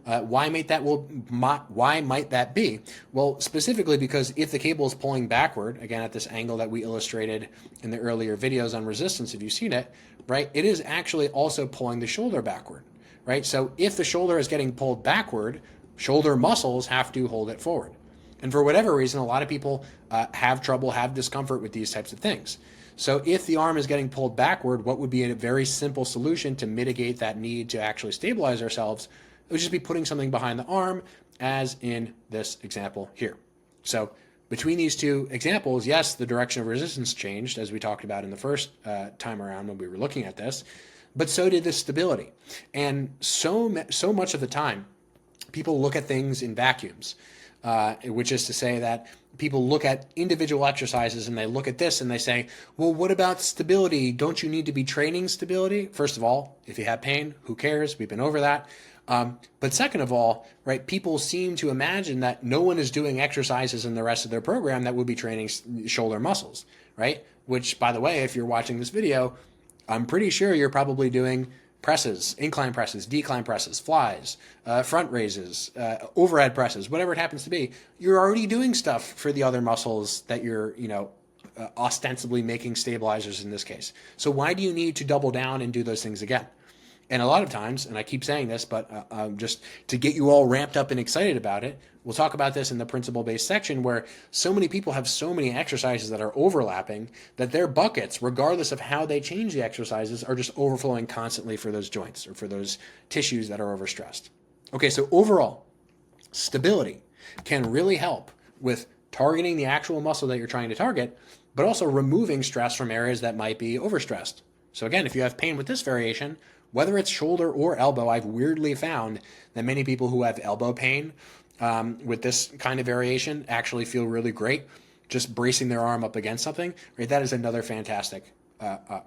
Why might that be? Well, specifically because if the cable is pulling backward, again at this angle that we illustrated in the earlier videos on resistance, if you've seen it, right, it is actually also pulling the shoulder backward, right? So if the shoulder is getting pulled backward, shoulder muscles have to hold it forward. And for whatever reason, a lot of people have discomfort with these types of things. So if the arm is getting pulled backward, what would be a very simple solution to mitigate that need to actually stabilize ourselves? It would just be putting something behind the arm, as in this example here. So between these two examples, yes, the direction of resistance changed, as we talked about in the first time around when we were looking at this, but so did the stability. And so much of the time, people look at things in vacuums, which is to say that people look at individual exercises and they look at this and they say, well, what about stability? Don't you need to be training stability? First of all, if you have pain, who cares? We've been over that. But second of all, right, people seem to imagine that no one is doing exercises in the rest of their program that would be training shoulder muscles, right? Which, by the way, if you're watching this video, I'm pretty sure you're probably doing presses, incline presses, decline presses, flies, front raises, overhead presses, whatever it happens to be. You're already doing stuff for the other muscles that you're, ostensibly making stabilizers in this case. So why do you need to double down and do those things again? And a lot of times, and I keep saying this, but just to get you all ramped up and excited about it, we'll talk about this in the principle-based section, where so many people have so many exercises that are overlapping that their buckets, regardless of how they change the exercises, are just overflowing constantly for those joints or for those tissues that are overstressed. Okay, so overall, stability can really help with targeting the actual muscle that you're trying to target, but also removing stress from areas that might be overstressed. So again, if you have pain with this variation, whether it's shoulder or elbow, I've weirdly found that many people who have elbow pain with this kind of variation actually feel really great just bracing their arm up against something. Right? That is another fantastic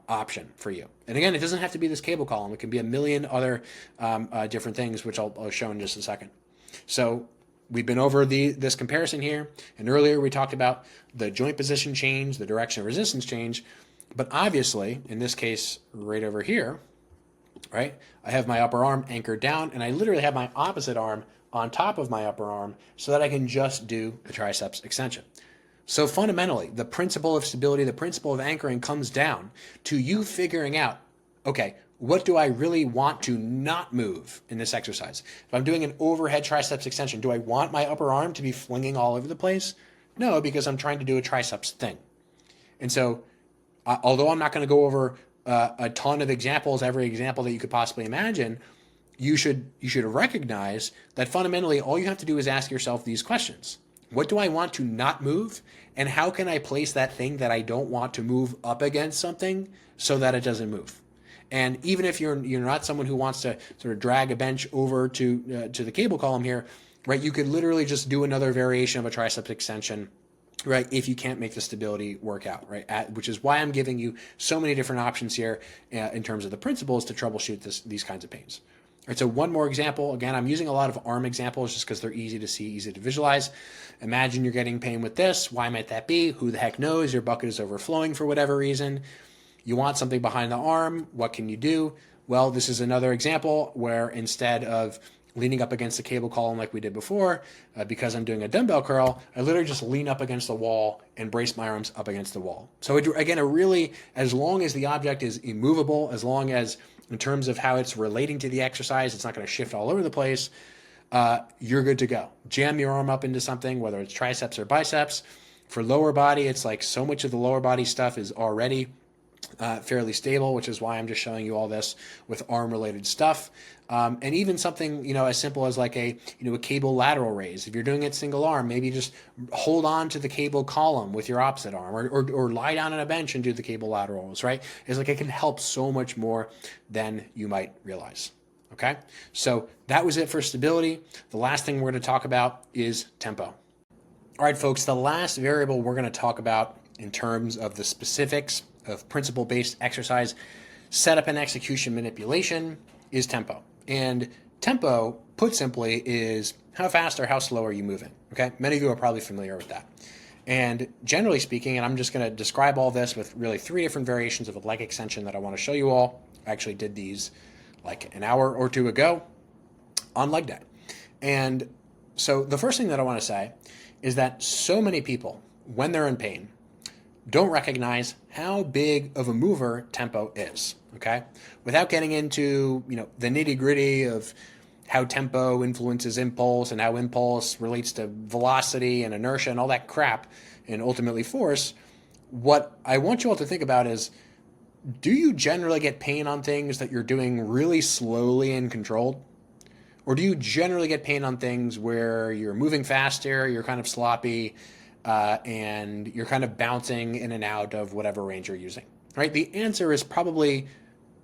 option for you. And again, it doesn't have to be this cable column. It can be a million other different things, which I'll show in just a second. So we've been over this comparison here. And earlier we talked about the joint position change, the direction of resistance change. But obviously, in this case, right over here, right, I have my upper arm anchored down, and I literally have my opposite arm on top of my upper arm so that I can just do the triceps extension. So fundamentally, the principle of stability, the principle of anchoring comes down to you figuring out, okay, what do I really want to not move in this exercise? If I'm doing an overhead triceps extension, do I want my upper arm to be flinging all over the place? No, because I'm trying to do a triceps thing. And so, although I'm not going to go over a ton of examples, every example that you could possibly imagine, you should recognize that fundamentally all you have to do is ask yourself these questions. What do I want to not move? And how can I place that thing that I don't want to move up against something so that it doesn't move? And even if you're not someone who wants to sort of drag a bench over to the cable column here, right? You could literally just do another variation of a triceps extension, right? If you can't make the stability work out, right? Which is why I'm giving you so many different options here in terms of the principles to troubleshoot these kinds of pains. All right, so one more example. Again, I'm using a lot of arm examples just because they're easy to see, easy to visualize. Imagine you're getting pain with this. Why might that be? Who the heck knows? Your bucket is overflowing for whatever reason. You want something behind the arm. What can you do? Well, this is another example where instead of leaning up against the cable column like we did before, because I'm doing a dumbbell curl, I literally just lean up against the wall and brace my arms up against the wall. So again, as long as the object is immovable, as long as in terms of how it's relating to the exercise, it's not going to shift all over the place, you're good to go. Jam your arm up into something, whether it's triceps or biceps. For lower body, it's like so much of the lower body stuff is already fairly stable, which is why I'm just showing you all this with arm-related stuff. And even something, as simple as like a cable lateral raise. If you're doing it single arm, maybe just hold on to the cable column with your opposite arm, or lie down on a bench and do the cable laterals, right? It's like it can help so much more than you might realize. Okay, so that was it for stability. The last thing we're going to talk about is tempo. All right, folks, the last variable we're going to talk about in terms of the specifics of principle-based exercise setup and execution manipulation is tempo. And tempo, put simply, is how fast or how slow are you moving, okay? Many of you are probably familiar with that. And generally speaking, and I'm just going to describe all this with really 3 different variations of a leg extension that I want to show you all. I actually did these like an hour or 2 ago on leg day. And so the first thing that I want to say is that so many people, when they're in pain, don't recognize how big of a mover tempo is, okay? Without getting into, the nitty-gritty of how tempo influences impulse and how impulse relates to velocity and inertia and all that crap and ultimately force, what I want you all to think about is, do you generally get pain on things that you're doing really slowly and controlled? Or do you generally get pain on things where you're moving faster, you're kind of sloppy, and you're kind of bouncing in and out of whatever range you're using, right? The answer is probably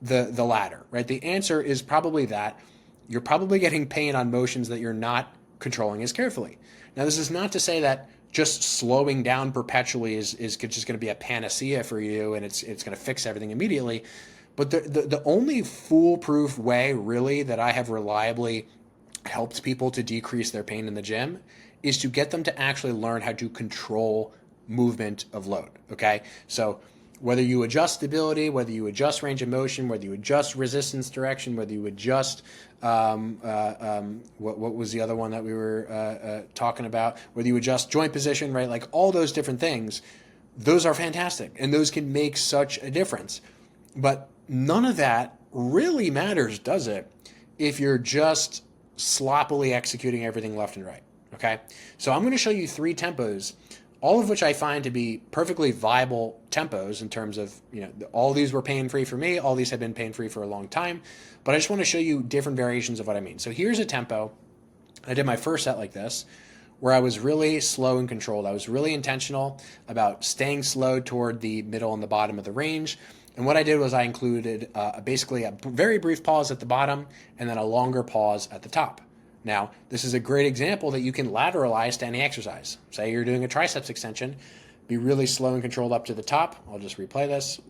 the latter, right? The answer is probably that you're probably getting pain on motions that you're not controlling as carefully. Now, this is not to say that just slowing down perpetually is just going to be a panacea for you and it's going to fix everything immediately. But the only foolproof way, really, that I have reliably helped people to decrease their pain in the gym is to get them to actually learn how to control movement of load, okay? So whether you adjust stability, whether you adjust range of motion, whether you adjust resistance direction, whether you adjust, what was the other one that we were talking about, whether you adjust joint position, right? Like all those different things, those are fantastic and those can make such a difference. But none of that really matters, does it, if you're just sloppily executing everything left and right, okay? So I'm going to show you 3 tempos, all of which I find to be perfectly viable tempos in terms of, all these were pain-free for me, all these have been pain-free for a long time, but I just want to show you different variations of what I mean. So here's a tempo. I did my first set like this, where I was really slow and controlled. I was really intentional about staying slow toward the middle and the bottom of the range. And what I did was I included basically a very brief pause at the bottom and then a longer pause at the top. Now, this is a great example that you can lateralize to any exercise. Say you're doing a triceps extension, be really slow and controlled up to the top. I'll just replay this.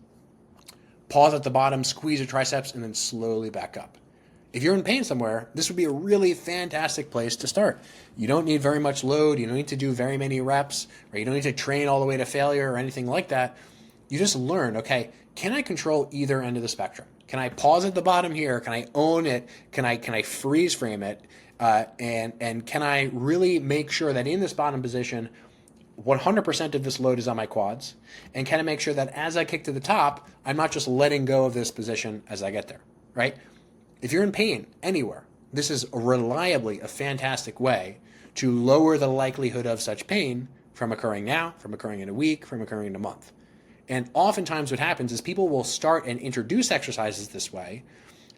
Pause at the bottom, squeeze your triceps, and then slowly back up. If you're in pain somewhere, this would be a really fantastic place to start. You don't need very much load. You don't need to do very many reps, or you don't need to train all the way to failure or anything like that. You just learn, okay, can I control either end of the spectrum? Can I pause at the bottom here? Can I own it? Can I freeze frame it? And can I really make sure that in this bottom position, 100% of this load is on my quads? And can I make sure that as I kick to the top, I'm not just letting go of this position as I get there, right? If you're in pain anywhere, this is reliably a fantastic way to lower the likelihood of such pain from occurring now, from occurring in a week, from occurring in a month. And oftentimes what happens is people will start and introduce exercises this way,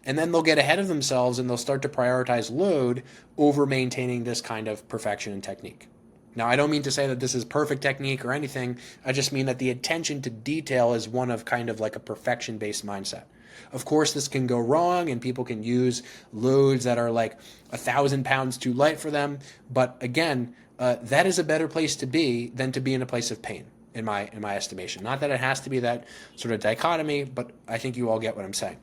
and then they'll get ahead of themselves and they'll start to prioritize load over maintaining this kind of perfection and technique. Now, I don't mean to say that this is perfect technique or anything. I just mean that the attention to detail is one of kind of like a perfection-based mindset. Of course, this can go wrong and people can use loads that are like 1,000 pounds too light for them. But again, that is a better place to be than to be in a place of pain, in my estimation. Not that it has to be that sort of dichotomy, but I think you all get what I'm saying.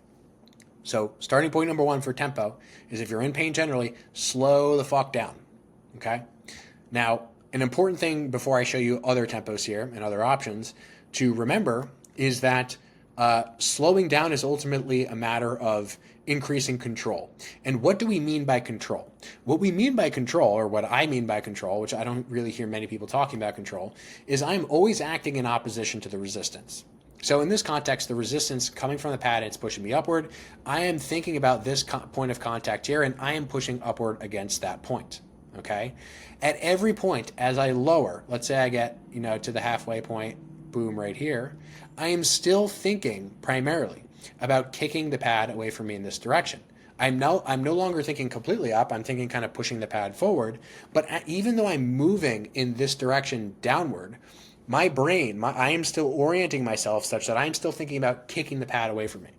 So starting point number one for tempo is if you're in pain generally, slow the fuck down, okay? Now, an important thing before I show you other tempos here and other options to remember is that slowing down is ultimately a matter of increasing control. And what do we mean by control? What we mean by control, or what I mean by control, which I don't really hear many people talking about control, is I'm always acting in opposition to the resistance. So in this context, the resistance coming from the pad, it's pushing me upward. I am thinking about this point of contact here, and I am pushing upward against that point. Okay? At every point, as I lower, let's say I get, to the halfway point, boom, right here, I am still thinking primarily about kicking the pad away from me in this direction. I'm no longer thinking completely up. I'm thinking kind of pushing the pad forward. But even though I'm moving in this direction downward, my brain, I am still orienting myself such that I'm still thinking about kicking the pad away from me.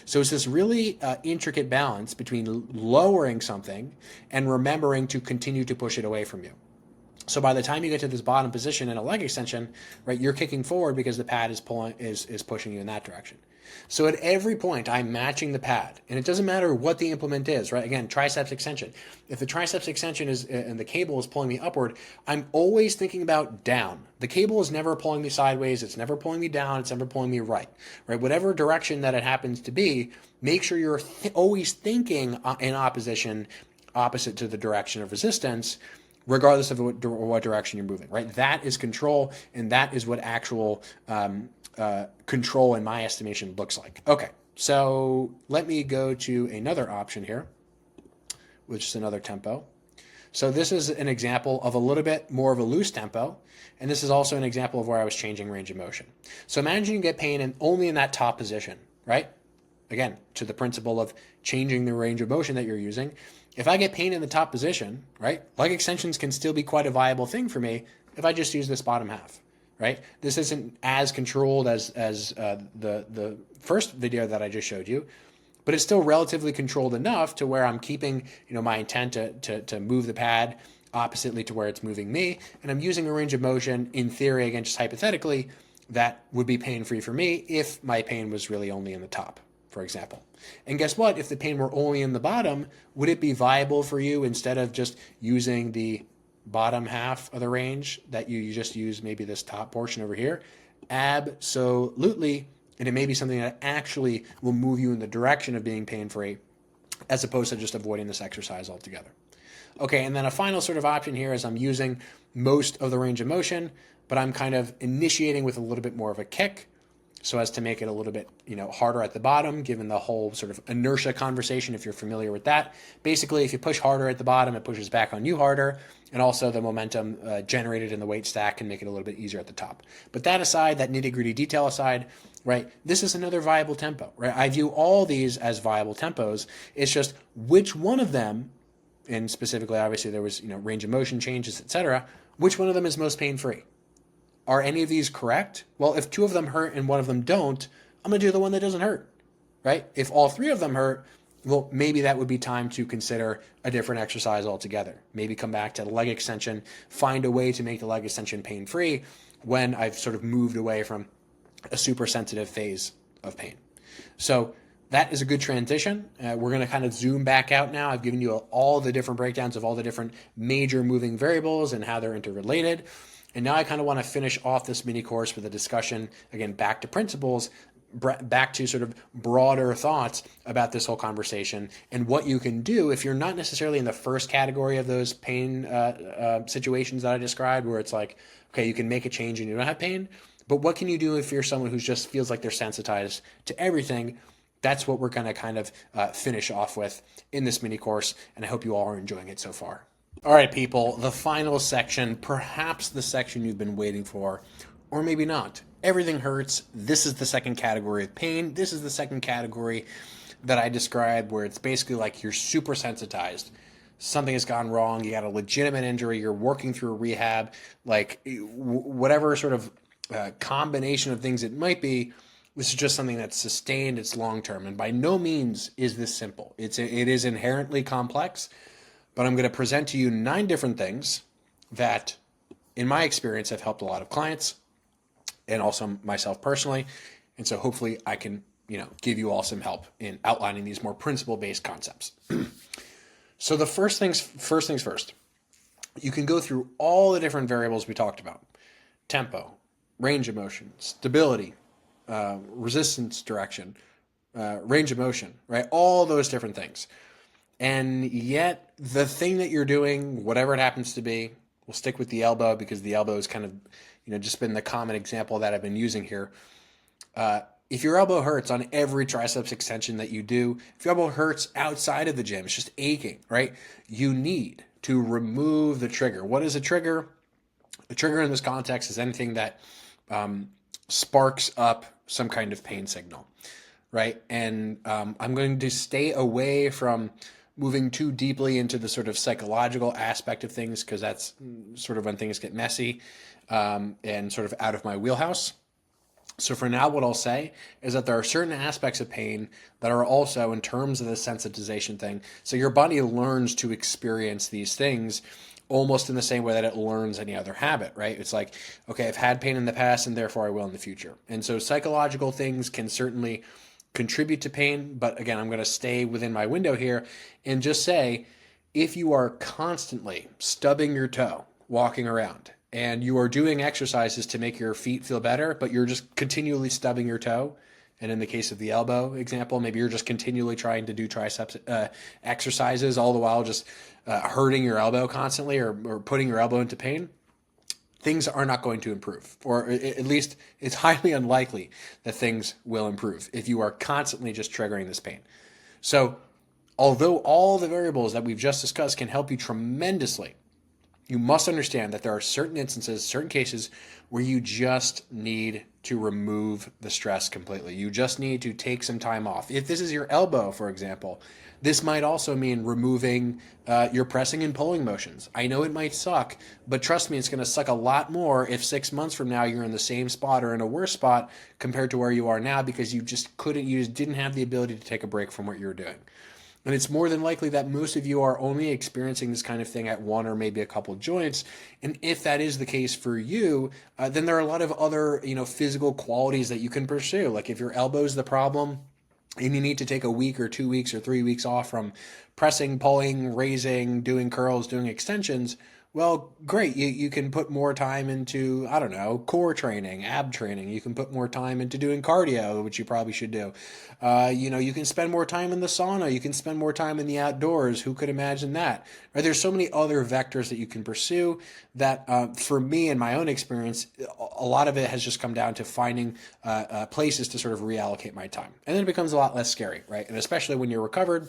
So it's this really intricate balance between lowering something and remembering to continue to push it away from you. So by the time you get to this bottom position in a leg extension, right, you're kicking forward because the pad is pushing you in that direction. So at every point, I'm matching the pad, and it doesn't matter what the implement is, right? Again, triceps extension. If the triceps extension is and the cable is pulling me upward, I'm always thinking about down. The cable is never pulling me sideways. It's never pulling me down. It's never pulling me right? Whatever direction that it happens to be, make sure you're always thinking in opposite to the direction of resistance, regardless of what direction you're moving, right? That is control, and that is what actual control, in my estimation, looks like. Okay, so let me go to another option here, which is another tempo. So this is an example of a little bit more of a loose tempo, and this is also an example of where I was changing range of motion. So imagine you get pain only in that top position, right? Again, to the principle of changing the range of motion that you're using. If I get pain in the top position, right, leg extensions can still be quite a viable thing for me if I just use this bottom half, right? This isn't as controlled as the first video that I just showed you, but it's still relatively controlled enough to where I'm keeping my intent to move the pad oppositely to where it's moving me, and I'm using a range of motion, in theory, again, just hypothetically, that would be pain-free for me if my pain was really only in the top, for example. And guess what? If the pain were only in the bottom, would it be viable for you, instead of just using the bottom half of the range, that you just use maybe this top portion over here? Absolutely. And it may be something that actually will move you in the direction of being pain-free, as opposed to just avoiding this exercise altogether. Okay, and then a final sort of option here is I'm using most of the range of motion, but I'm kind of initiating with a little bit more of a kick, so as to make it a little bit, harder at the bottom, given the whole sort of inertia conversation, if you're familiar with that. Basically, if you push harder at the bottom, it pushes back on you harder, and also the momentum generated in the weight stack can make it a little bit easier at the top. But that aside, that nitty-gritty detail aside, right, this is another viable tempo, right? I view all these as viable tempos. It's just which one of them, and specifically, obviously, there was, range of motion changes, etc., which one of them is most pain-free? Are any of these correct? Well, if two of them hurt and one of them don't, I'm going to do the one that doesn't hurt, right? If all three of them hurt, well, maybe that would be time to consider a different exercise altogether. Maybe come back to the leg extension, find a way to make the leg extension pain-free when I've sort of moved away from a super sensitive phase of pain. So that is a good transition. We're going to kind of zoom back out now. I've given you all the different breakdowns of all the different major moving variables and how they're interrelated. And now I kind of want to finish off this mini course with a discussion, again, back to principles, back to sort of broader thoughts about this whole conversation and what you can do if you're not necessarily in the first category of those pain situations that I described, where it's like, okay, you can make a change and you don't have pain, but what can you do if you're someone who just feels like they're sensitized to everything? That's what we're going to kind of finish off with in this mini course, and I hope you all are enjoying it so far. All right, people, the final section, perhaps the section you've been waiting for, or maybe not. Everything hurts. This is the second category of pain. This is the second category that I described, where it's basically like you're super sensitized. Something has gone wrong. You got a legitimate injury. You're working through a rehab, like whatever sort of combination of things it might be. This is just something that's sustained. It's long term, and by no means is this simple. It is inherently complex. But I'm going to present to you 9 different things that, in my experience, have helped a lot of clients and also myself personally. And so hopefully I can, give you all some help in outlining these more principle-based concepts. So the first things first, you can go through all the different variables we talked about: tempo, range of motion, stability, resistance direction, range of motion, right? All those different things. And yet the thing that you're doing, whatever it happens to be, we'll stick with the elbow because the elbow is kind of, just been the common example that I've been using here. If your elbow hurts on every triceps extension that you do, if your elbow hurts outside of the gym, it's just aching, right? You need to remove the trigger. What is a trigger? A trigger in this context is anything that sparks up some kind of pain signal, right? And I'm going to stay away from moving too deeply into the sort of psychological aspect of things, because that's sort of when things get messy and sort of out of my wheelhouse. So for now, what I'll say is that there are certain aspects of pain that are also in terms of the sensitization thing. So your body learns to experience these things almost in the same way that it learns any other habit, right? It's like, okay, I've had pain in the past and therefore I will in the future. And so psychological things can certainly contribute to pain, but again, I'm going to stay within my window here and just say, if you are constantly stubbing your toe walking around and you are doing exercises to make your feet feel better, but you're just continually stubbing your toe, and in the case of the elbow example, maybe you're just continually trying to do triceps exercises all the while just hurting your elbow constantly or putting your elbow into pain, things are not going to improve, or at least it's highly unlikely that things will improve if you are constantly just triggering this pain. So although all the variables that we've just discussed can help you tremendously, you must understand that there are certain instances, certain cases where you just need to remove the stress completely. You just need to take some time off. If this is your elbow, for example, this might also mean removing your pressing and pulling motions. I know it might suck, but trust me, it's going to suck a lot more if 6 months from now you're in the same spot or in a worse spot compared to where you are now, because you just didn't have the ability to take a break from what you were doing. And it's more than likely that most of you are only experiencing this kind of thing at one or maybe a couple of joints. And if that is the case for you, then there are a lot of other, physical qualities that you can pursue. Like if your elbow is the problem and you need to take a week or 2 weeks or 3 weeks off from pressing, pulling, raising, doing curls, doing extensions, well, great. You can put more time into, I don't know, core training, ab training. You can put more time into doing cardio, which you probably should do. You can spend more time in the sauna. You can spend more time in the outdoors. Who could imagine that? Right? There's so many other vectors that you can pursue that, for me, in my own experience, a lot of it has just come down to finding places to sort of reallocate my time. And then it becomes a lot less scary, right? And especially when you're recovered,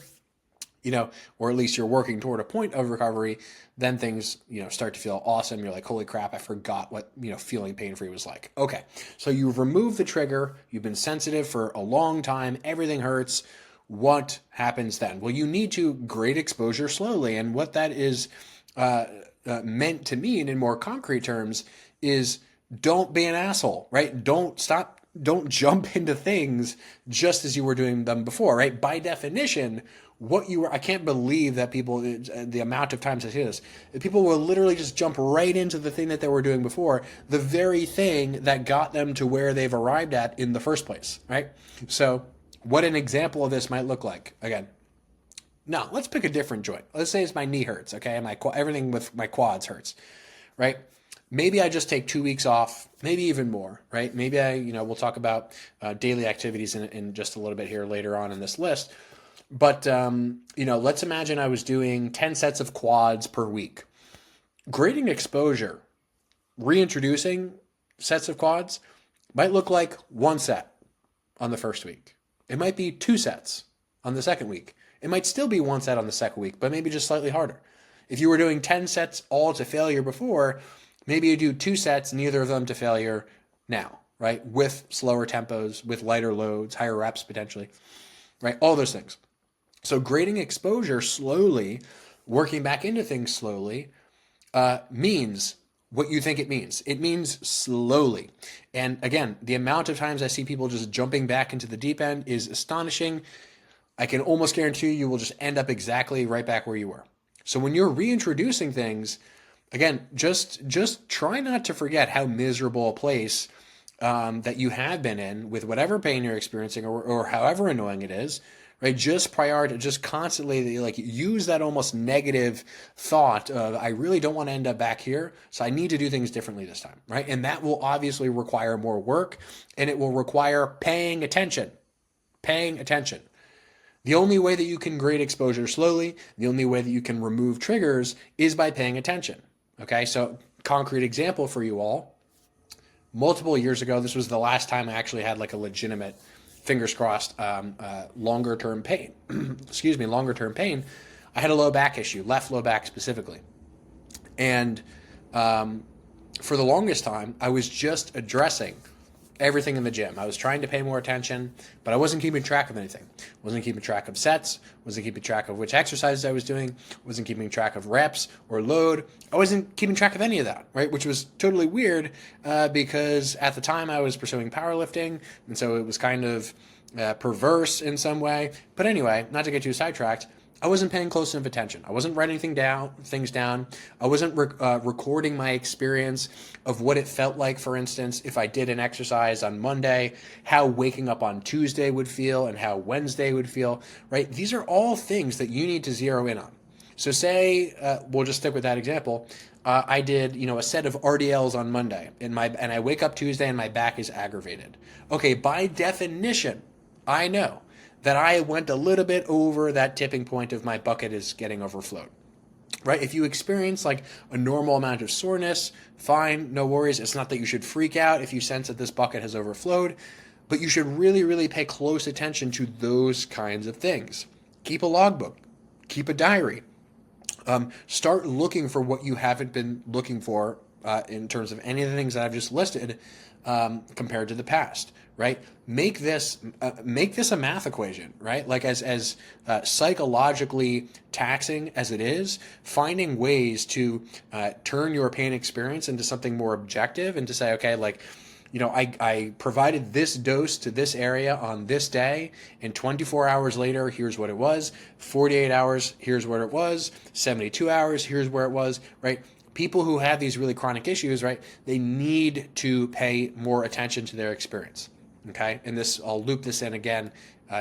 or at least you're working toward a point of recovery, then things, start to feel awesome. You're like, holy crap, I forgot what, feeling pain-free was like. Okay, so you've removed the trigger. You've been sensitive for a long time. Everything hurts. What happens then? Well, you need to grade exposure slowly. And what that is meant to mean in more concrete terms is don't be an asshole, right? Don't jump into things just as you were doing them before, right? By definition, I can't believe that people, the amount of times I see this, people will literally just jump right into the thing that they were doing before, the very thing that got them to where they've arrived at in the first place, right? So what an example of this might look like, again, now let's pick a different joint. Let's say it's my knee hurts, okay? Everything with my quads hurts, right? maybe I just take 2 weeks off, maybe even more, right? Maybe we'll talk about daily activities in just a little bit here later on in this list. But, let's imagine I was doing 10 sets of quads per week. Grading exposure, reintroducing sets of quads might look like one set on the first week. It might be 2 sets on the second week. It might still be 1 set on the second week, but maybe just slightly harder. If you were doing 10 sets all to failure before, maybe you do 2 sets, neither of them to failure now, right? With slower tempos, with lighter loads, higher reps potentially, right? All those things. So grading exposure slowly, working back into things slowly, means what you think it means. It means slowly. And again, the amount of times I see people just jumping back into the deep end is astonishing. I can almost guarantee you will just end up exactly right back where you were. So when you're reintroducing things, again, just try not to forget how miserable a place that you have been in with whatever pain you're experiencing or however annoying it is, right? Just just constantly like use that almost negative thought of, I really don't want to end up back here, so I need to do things differently this time, right? And that will obviously require more work, and it will require paying attention. The only way that you can grade exposure slowly, the only way that you can remove triggers is by paying attention. Okay, so concrete example for you all. Multiple years ago, this was the last time I actually had like a legitimate, fingers crossed, longer term pain. Longer term pain. I had a low back issue, left low back specifically. And for the longest time, I was just addressing everything in the gym. I was trying to pay more attention, but I wasn't keeping track of anything. Wasn't keeping track of sets, wasn't keeping track of which exercises I was doing, wasn't keeping track of reps or load. I wasn't keeping track of any of that, right? Which was totally weird because at the time I was pursuing powerlifting, and so it was kind of perverse in some way. But anyway, not to get too sidetracked, I wasn't paying close enough attention. I wasn't writing things down. I wasn't recording my experience of what it felt like, for instance, if I did an exercise on Monday, how waking up on Tuesday would feel and how Wednesday would feel, right? These are all things that you need to zero in on. So say, we'll just stick with that example. I did, a set of RDLs on Monday and I wake up Tuesday and my back is aggravated. Okay, by definition, I know that I went a little bit over that tipping point of my bucket is getting overflowed, right? If you experience like a normal amount of soreness, fine, no worries. It's not that you should freak out if you sense that this bucket has overflowed, but you should really, really pay close attention to those kinds of things. Keep a logbook, keep a diary. Start looking for what you haven't been looking for in terms of any of the things that I've just listed compared to the past. Right? Make this a math equation, right? Like as psychologically taxing as it is, finding ways to turn your pain experience into something more objective and to say, okay, like, I provided this dose to this area on this day, and 24 hours later, here's what it was. 48 hours, here's where it was. 72 hours, here's where it was, right? People who have these really chronic issues, right, they need to pay more attention to their experience. Okay, and I'll loop this in again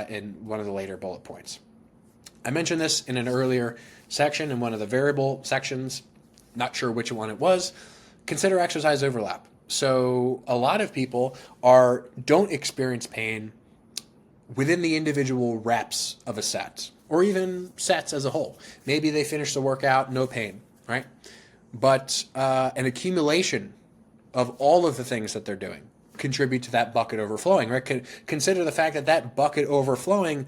in one of the later bullet points. I mentioned this in an earlier section in one of the variable sections, not sure which one it was. Consider exercise overlap. So a lot of people don't experience pain within the individual reps of a set, or even sets as a whole. Maybe they finish the workout, no pain, right? But an accumulation of all of the things that they're doing contribute to that bucket overflowing, right? Consider the fact that bucket overflowing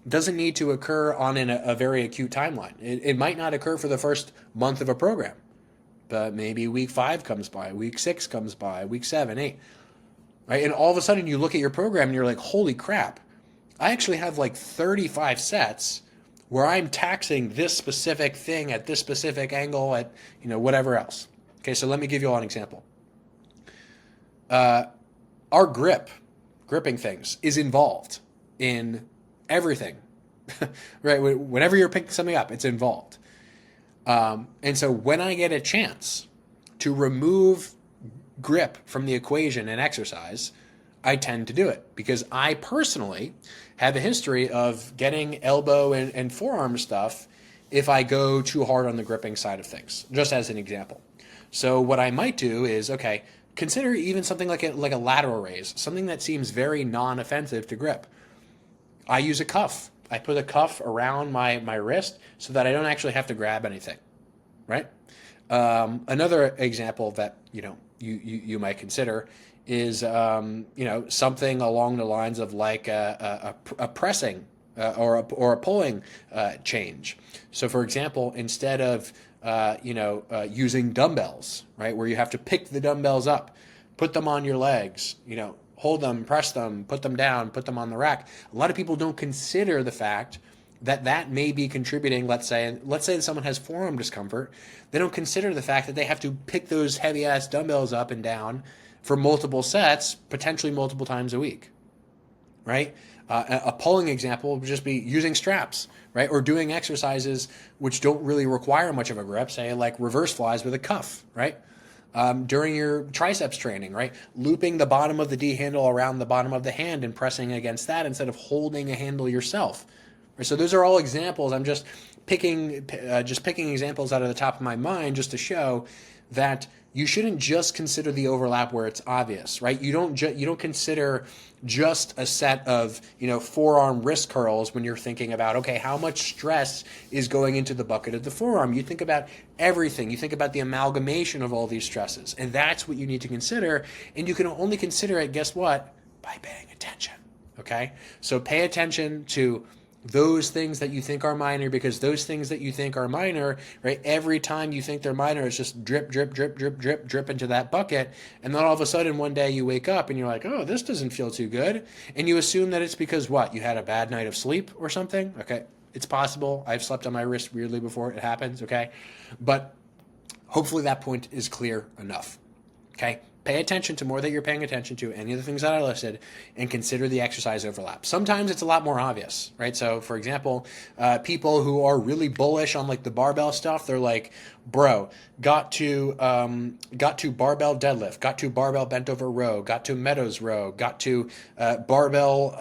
doesn't need to occur on a very acute timeline. It might not occur for the first month of a program, but maybe week 5 comes by, week 6 comes by, week 7, 8, right? And all of a sudden you look at your program and you're like, holy crap, I actually have like 35 sets where I'm taxing this specific thing at this specific angle at, whatever else. Okay, so let me give you all an example. Our gripping things is involved in everything, right? Whenever you're picking something up, it's involved. And so when I get a chance to remove grip from the equation in exercise, I tend to do it because I personally have a history of getting elbow and forearm stuff if I go too hard on the gripping side of things, just as an example. So what I might do is, okay, consider even something like a lateral raise, something that seems very non-offensive to grip. I use a cuff. I put a cuff around my wrist so that I don't actually have to grab anything, right? Another example that you might consider is something along the lines of like a pressing or a pulling change. So, for example, instead of using dumbbells, right, where you have to pick the dumbbells up, put them on your legs, hold them, press them, put them down, put them on the rack. A lot of people don't consider the fact that may be contributing. Let's say that someone has forearm discomfort. They don't consider the fact that they have to pick those heavy ass dumbbells up and down for multiple sets, potentially multiple times a week, right? A pulling example would just be using straps, right? Or doing exercises which don't really require much of a grip, say like reverse flies with a cuff, right? During your triceps training, right? Looping the bottom of the D handle around the bottom of the hand and pressing against that instead of holding a handle yourself. Right? So those are all examples. I'm just picking examples out of the top of my mind just to show that you shouldn't just consider the overlap where it's obvious, right? You don't consider just a set of forearm wrist curls when you're thinking about, okay, how much stress is going into the bucket of the forearm. You think about everything. You think about the amalgamation of all these stresses, and that's what you need to consider. And you can only consider it, guess what? By paying attention. Okay, so pay attention to those things that you think are minor, because those things that you think are minor, right, every time you think they're minor, it's just drip, drip, drip, drip, drip, drip into that bucket. And then all of a sudden one day you wake up and you're like, oh, this doesn't feel too good. And you assume that it's because what? You had a bad night of sleep or something? Okay, it's possible. I've slept on my wrist weirdly before. It happens, okay? But hopefully that point is clear enough, okay? Pay attention to more that you're paying attention to, any of the things that I listed, and consider the exercise overlap. Sometimes it's a lot more obvious, right? So, for example, people who are really bullish on like the barbell stuff, they're like, bro, got to barbell deadlift, got to barbell bent over row, got to Meadows row, got to barbell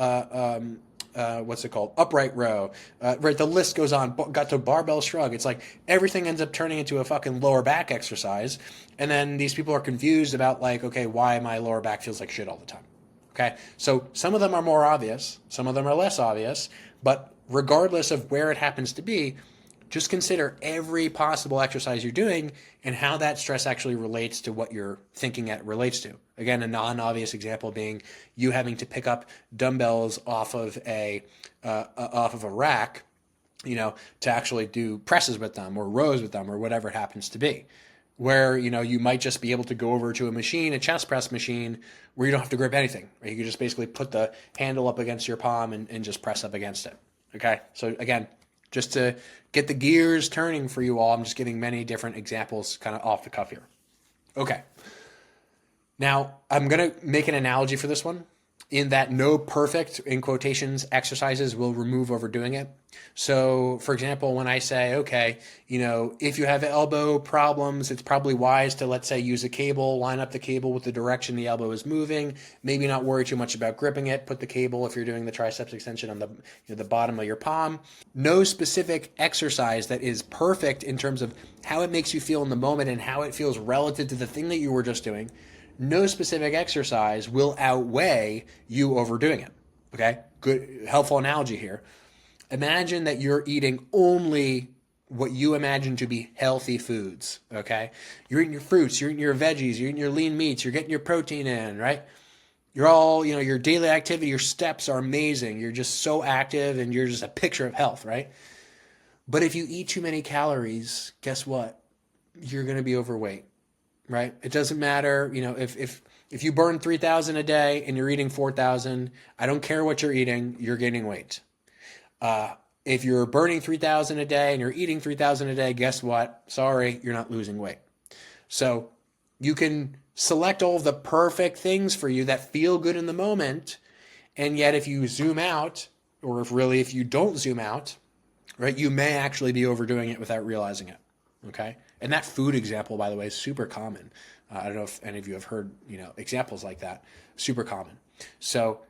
what's it called? Upright row, right? The list goes on. Got to barbell shrug. It's like everything ends up turning into a fucking lower back exercise. And then these people are confused about like, okay, why my lower back feels like shit all the time. Okay. So some of them are more obvious. Some of them are less obvious, but regardless of where it happens to be, just consider every possible exercise you're doing and how that stress actually relates to what you're thinking it relates to. Again, a non-obvious example being you having to pick up dumbbells off of a rack, to actually do presses with them or rows with them or whatever it happens to be. Where you might just be able to go over to a machine, a chest press machine, where you don't have to grip anything. Right? You can just basically put the handle up against your palm and just press up against it. Okay, so again, just to get the gears turning for you all, I'm just giving many different examples kind of off the cuff here. Okay. Now, I'm going to make an analogy for this one in that no perfect, in quotations, exercises will remove overdoing it. So, for example, when I say, okay, if you have elbow problems, it's probably wise to, let's say, use a cable, line up the cable with the direction the elbow is moving, maybe not worry too much about gripping it, put the cable, if you're doing the triceps extension, on the bottom of your palm. No specific exercise that is perfect in terms of how it makes you feel in the moment and how it feels relative to the thing that you were just doing. No specific exercise will outweigh you overdoing it. Okay? Good, helpful analogy here. Imagine that you're eating only what you imagine to be healthy foods. Okay? You're eating your fruits, you're eating your veggies, you're eating your lean meats, you're getting your protein in, right? You're all, your daily activity, your steps are amazing. You're just so active and you're just a picture of health, right? But if you eat too many calories, guess what? You're going to be overweight. Right? It doesn't matter, if you burn 3,000 a day and you're eating 4,000, I don't care what you're eating, you're gaining weight. If you're burning 3,000 a day and you're eating 3,000 a day, guess what? Sorry, you're not losing weight. So you can select all of the perfect things for you that feel good in the moment, and yet if you zoom out, or if you don't zoom out, right, you may actually be overdoing it without realizing it. Okay? And that food example, by the way, is super common. I don't know if any of you have heard, examples like that. Super common. So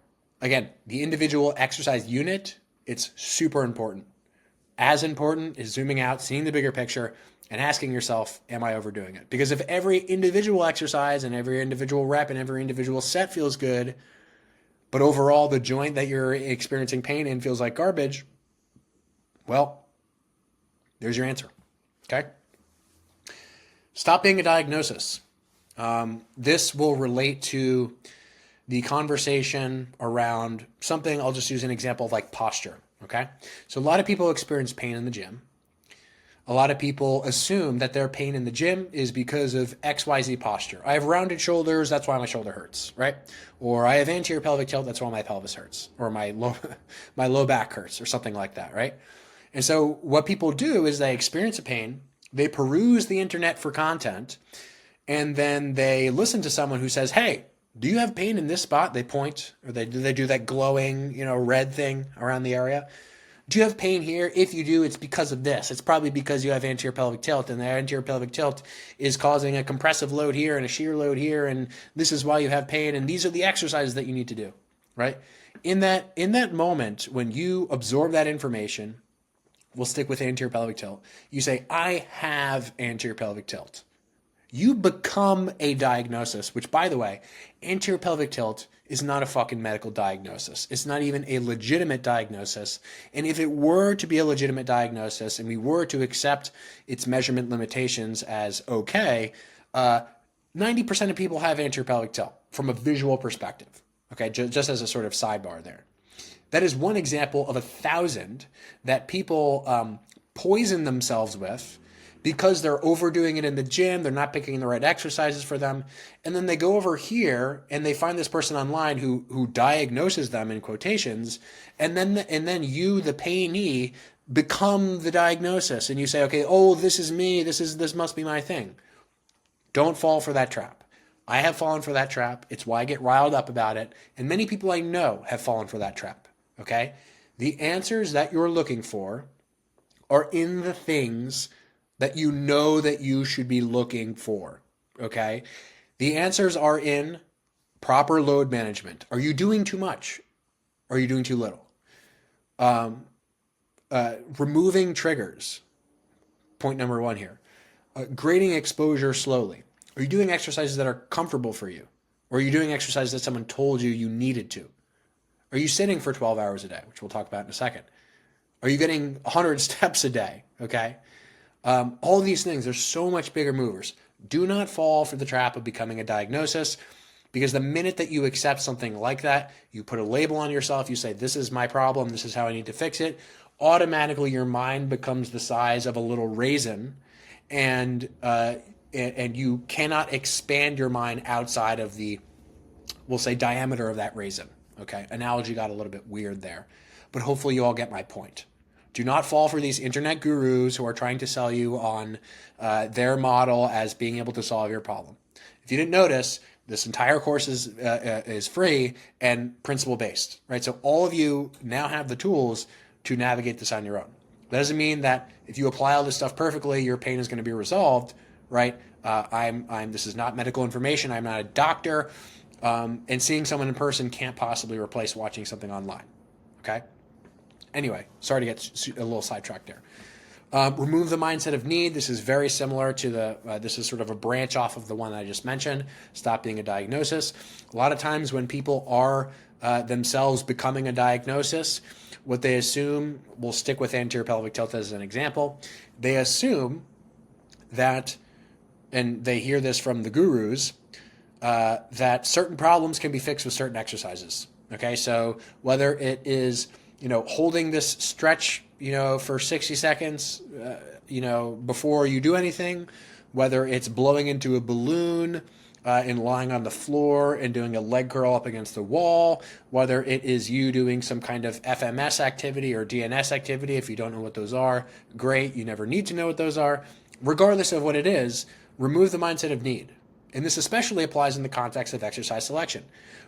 again, the individual exercise unit, it's super important. as important is zooming out, seeing the bigger picture, and asking yourself, am I overdoing it? Because if every individual exercise and every individual rep and every individual set feels good, but overall the joint that you're experiencing pain in feels like garbage, well, there's your answer. Okay? Stop being a diagnosis. This will relate to the conversation around something. I'll just use an example of like posture. Okay? So a lot of people experience pain in the gym. A lot of people assume that their pain in the gym is because of XYZ posture. I have rounded shoulders, that's why my shoulder hurts, right? Or I have anterior pelvic tilt, that's why my pelvis hurts. Or my low back hurts, or something like that, right? And so what people do is they experience a pain, they peruse the internet for content, and then they listen to someone who says, hey, do you have pain in this spot? They point, or they do that glowing, red thing around the area. Do you have pain here? If you do, it's because of this. It's probably because you have anterior pelvic tilt, and the anterior pelvic tilt is causing a compressive load here and a shear load here, and this is why you have pain, and these are the exercises that you need to do, right? In that moment, when you absorb that information, we'll stick with anterior pelvic tilt, you say, I have anterior pelvic tilt. You become a diagnosis, which, by the way, anterior pelvic tilt is not a fucking medical diagnosis. It's not even a legitimate diagnosis. And if it were to be a legitimate diagnosis and we were to accept its measurement limitations as okay, 90% of people have anterior pelvic tilt from a visual perspective. Okay, just as a sort of sidebar there. That is one example of 1,000 that people poison themselves with because they're overdoing it in the gym, they're not picking the right exercises for them, and then they go over here and they find this person online who diagnoses them in quotations, and then you, the payee, become the diagnosis, and you say, okay, oh, this is me, this must be my thing. Don't fall for that trap. I have fallen for that trap. It's why I get riled up about it, and many people I know have fallen for that trap. Okay? The answers that you're looking for are in the things that you know that you should be looking for, okay? The answers are in proper load management. Are you doing too much? Are you doing too little? Removing triggers, point number one here. Grading exposure slowly. Are you doing exercises that are comfortable for you? Or are you doing exercises that someone told you needed to? Are you sitting for 12 hours a day, which we'll talk about in a second? Are you getting 100 steps a day, okay? All these things, there's so much bigger movers. Do not fall for the trap of becoming a diagnosis, because the minute that you accept something like that, you put a label on yourself, you say, this is my problem, this is how I need to fix it, automatically your mind becomes the size of a little raisin, and you cannot expand your mind outside of the, we'll say, diameter of that raisin. Okay, analogy got a little bit weird there, but hopefully you all get my point. Do not fall for these internet gurus who are trying to sell you on their model as being able to solve your problem. If you didn't notice, this entire course is free and principle based, right? So all of you now have the tools to navigate this on your own. That doesn't mean that if you apply all this stuff perfectly, your pain is going to be resolved, right? This is not medical information. I'm not a doctor, and seeing someone in person can't possibly replace watching something online. Okay. Anyway, sorry to get a little sidetracked there. Remove the mindset of need. This is very similar to this is sort of a branch off of the one I just mentioned. Stop being a diagnosis. A lot of times when people are themselves becoming a diagnosis, what they assume, we'll stick with anterior pelvic tilt as an example, they assume that, and they hear this from the gurus, that certain problems can be fixed with certain exercises. Okay, so whether it is holding this stretch, for 60 seconds, before you do anything, whether it's blowing into a balloon and lying on the floor and doing a leg curl up against the wall, whether it is you doing some kind of FMS activity or DNS activity. If you don't know what those are, great. You never need to know what those are. Regardless of what it is, remove the mindset of need. And this especially applies in the context of exercise selection.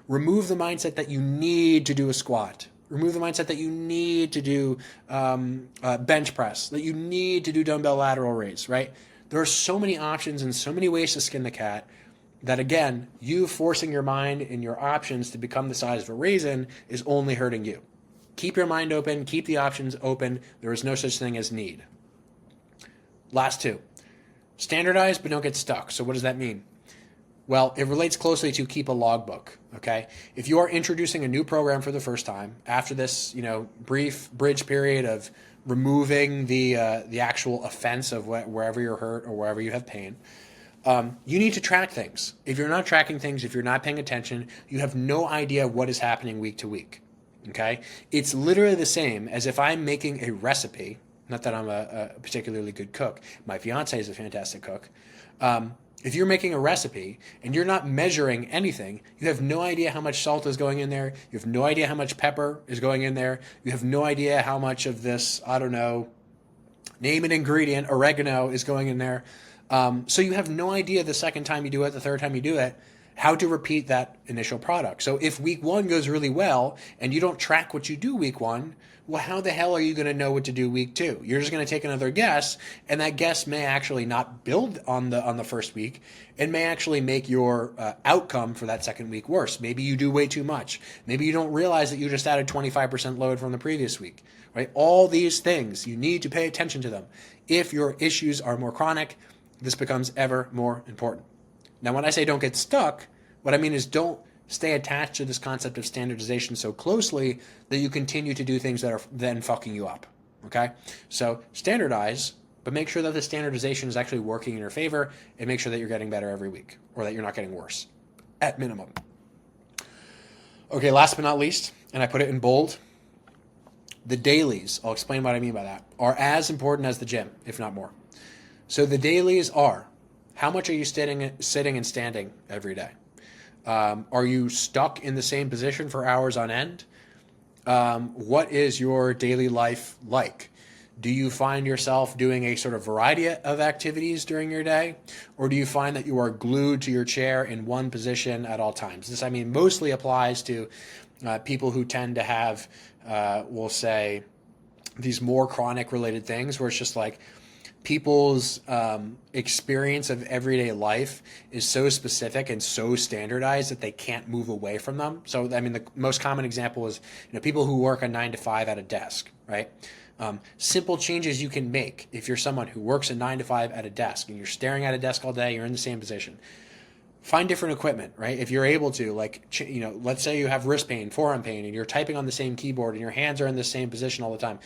Remove the mindset that you need to do a squat. Remove the mindset that you need to do bench press, that you need to do dumbbell lateral raise, right? There are so many options and so many ways to skin the cat that, again, you forcing your mind and your options to become the size of a raisin is only hurting you. Keep your mind open, keep the options open. There is no such thing as need. Last two. Standardize, but don't get stuck. So what does that mean? Well, it relates closely to keep a logbook, okay? If you are introducing a new program for the first time, after this, brief bridge period of removing the actual offense of wherever you're hurt or wherever you have pain, you need to track things. If you're not tracking things, if you're not paying attention, you have no idea what is happening week to week, okay? It's literally the same as if I'm making a recipe. Not that I'm a particularly good cook. My fiance is a fantastic cook. If you're making a recipe and you're not measuring anything, you have no idea how much salt is going in there. You have no idea how much pepper is going in there. You have no idea how much of this, I don't know, name an ingredient, oregano is going in there. So you have no idea the second time you do it, the third time you do it, how to repeat that initial product. So if week one goes really well and you don't track what you do week one, well, how the hell are you going to know what to do week two? You're just going to take another guess, and that guess may actually not build on the first week. It may actually make your outcome for that second week worse. Maybe you do way too much. Maybe you don't realize that you just added 25% load from the previous week, right? All these things, you need to pay attention to them. If your issues are more chronic, this becomes ever more important. Now, when I say don't get stuck, what I mean is don't stay attached to this concept of standardization so closely that you continue to do things that are then fucking you up, okay? So standardize, but make sure that the standardization is actually working in your favor, and make sure that you're getting better every week, or that you're not getting worse, at minimum. Okay, last but not least, and I put it in bold, the dailies, I'll explain what I mean by that, are as important as the gym, if not more. So the dailies are, how much are you sitting and standing every day? Are you stuck in the same position for hours on end? What is your daily life like? Do you find yourself doing a sort of variety of activities during your day? Or do you find that you are glued to your chair in one position at all times? This, mostly applies to people who tend to have, we'll say, these more chronic related things where it's just like, people's experience of everyday life is so specific and so standardized that they can't move away from them. So, the most common example is, people who work a 9 to 5 at a desk, right? Simple changes you can make if you're someone who works a 9 to 5 at a desk and you're staring at a desk all day, you're in the same position. Find different equipment, right? If you're able to, let's say you have wrist pain, forearm pain, and you're typing on the same keyboard and your hands are in the same position all the time.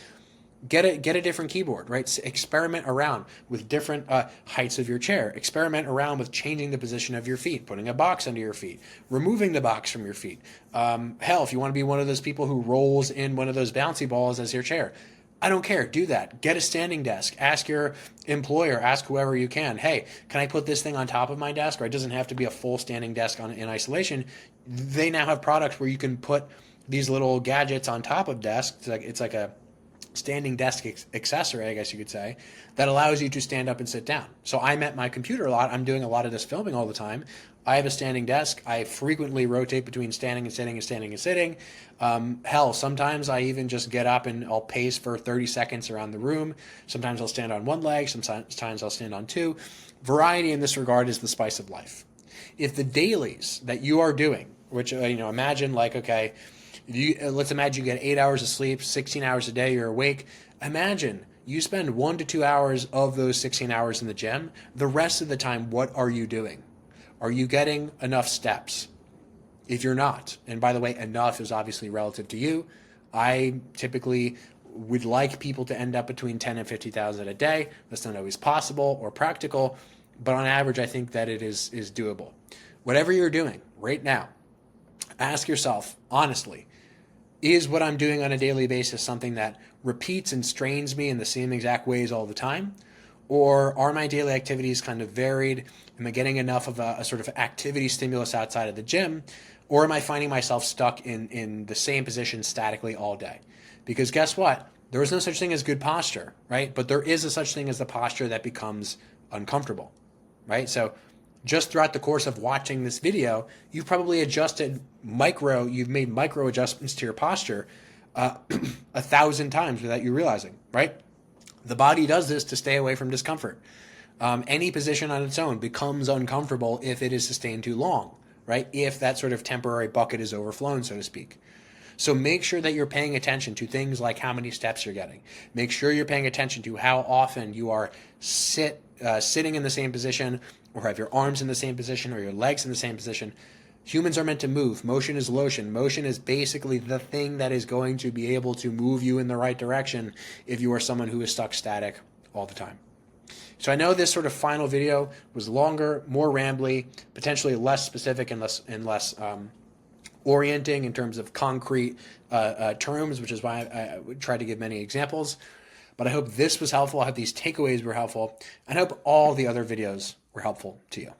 Get a different keyboard, right? Experiment around with different heights of your chair. Experiment around with changing the position of your feet, putting a box under your feet, removing the box from your feet. Hell, if you want to be one of those people who rolls in one of those bouncy balls as your chair, I don't care. Do that. Get a standing desk. Ask your employer, ask whoever you can, hey, can I put this thing on top of my desk? Or it doesn't have to be a full standing desk in isolation. They now have products where you can put these little gadgets on top of desks. It's like a standing desk accessory, I guess you could say, that allows you to stand up and sit down. So I'm at my computer a lot. I'm doing a lot of this filming all the time. I have a standing desk. I frequently rotate between standing and sitting and standing and sitting. Hell, sometimes I even just get up and I'll pace for 30 seconds around the room. Sometimes I'll stand on one leg. Sometimes I'll stand on two. Variety in this regard is the spice of life. If the dailies that you are doing, which, imagine let's imagine you get 8 hours of sleep, 16 hours a day, you're awake. Imagine you spend 1 to 2 hours of those 16 hours in the gym. The rest of the time, what are you doing? Are you getting enough steps? If you're not, and by the way, enough is obviously relative to you. I typically would like people to end up between 10 and 50,000 a day. That's not always possible or practical, but on average, I think that it is doable. Whatever you're doing right now, ask yourself, honestly, is what I'm doing on a daily basis something that repeats and strains me in the same exact ways all the time? Or are my daily activities kind of varied? Am I getting enough of a sort of activity stimulus outside of the gym? Or am I finding myself stuck in the same position statically all day? Because guess what? There is no such thing as good posture, right? But there is a such thing as the posture that becomes uncomfortable, right? So just throughout the course of watching this video, you've probably you've made micro adjustments to your posture 1,000 times without you realizing, right? The body does this to stay away from discomfort. Any position on its own becomes uncomfortable if it is sustained too long, right? If that sort of temporary bucket is overflown, so to speak. So make sure that you're paying attention to things like how many steps you're getting. Make sure you're paying attention to how often you are sitting in the same position, or have your arms in the same position, or your legs in the same position. Humans are meant to move. Motion is lotion. Motion is basically the thing that is going to be able to move you in the right direction if you are someone who is stuck static all the time. So I know this sort of final video was longer, more rambly, potentially less specific and less orienting in terms of concrete terms, which is why I would try to give many examples. But I hope this was helpful. I hope these takeaways were helpful. And I hope all the other videos were helpful to you.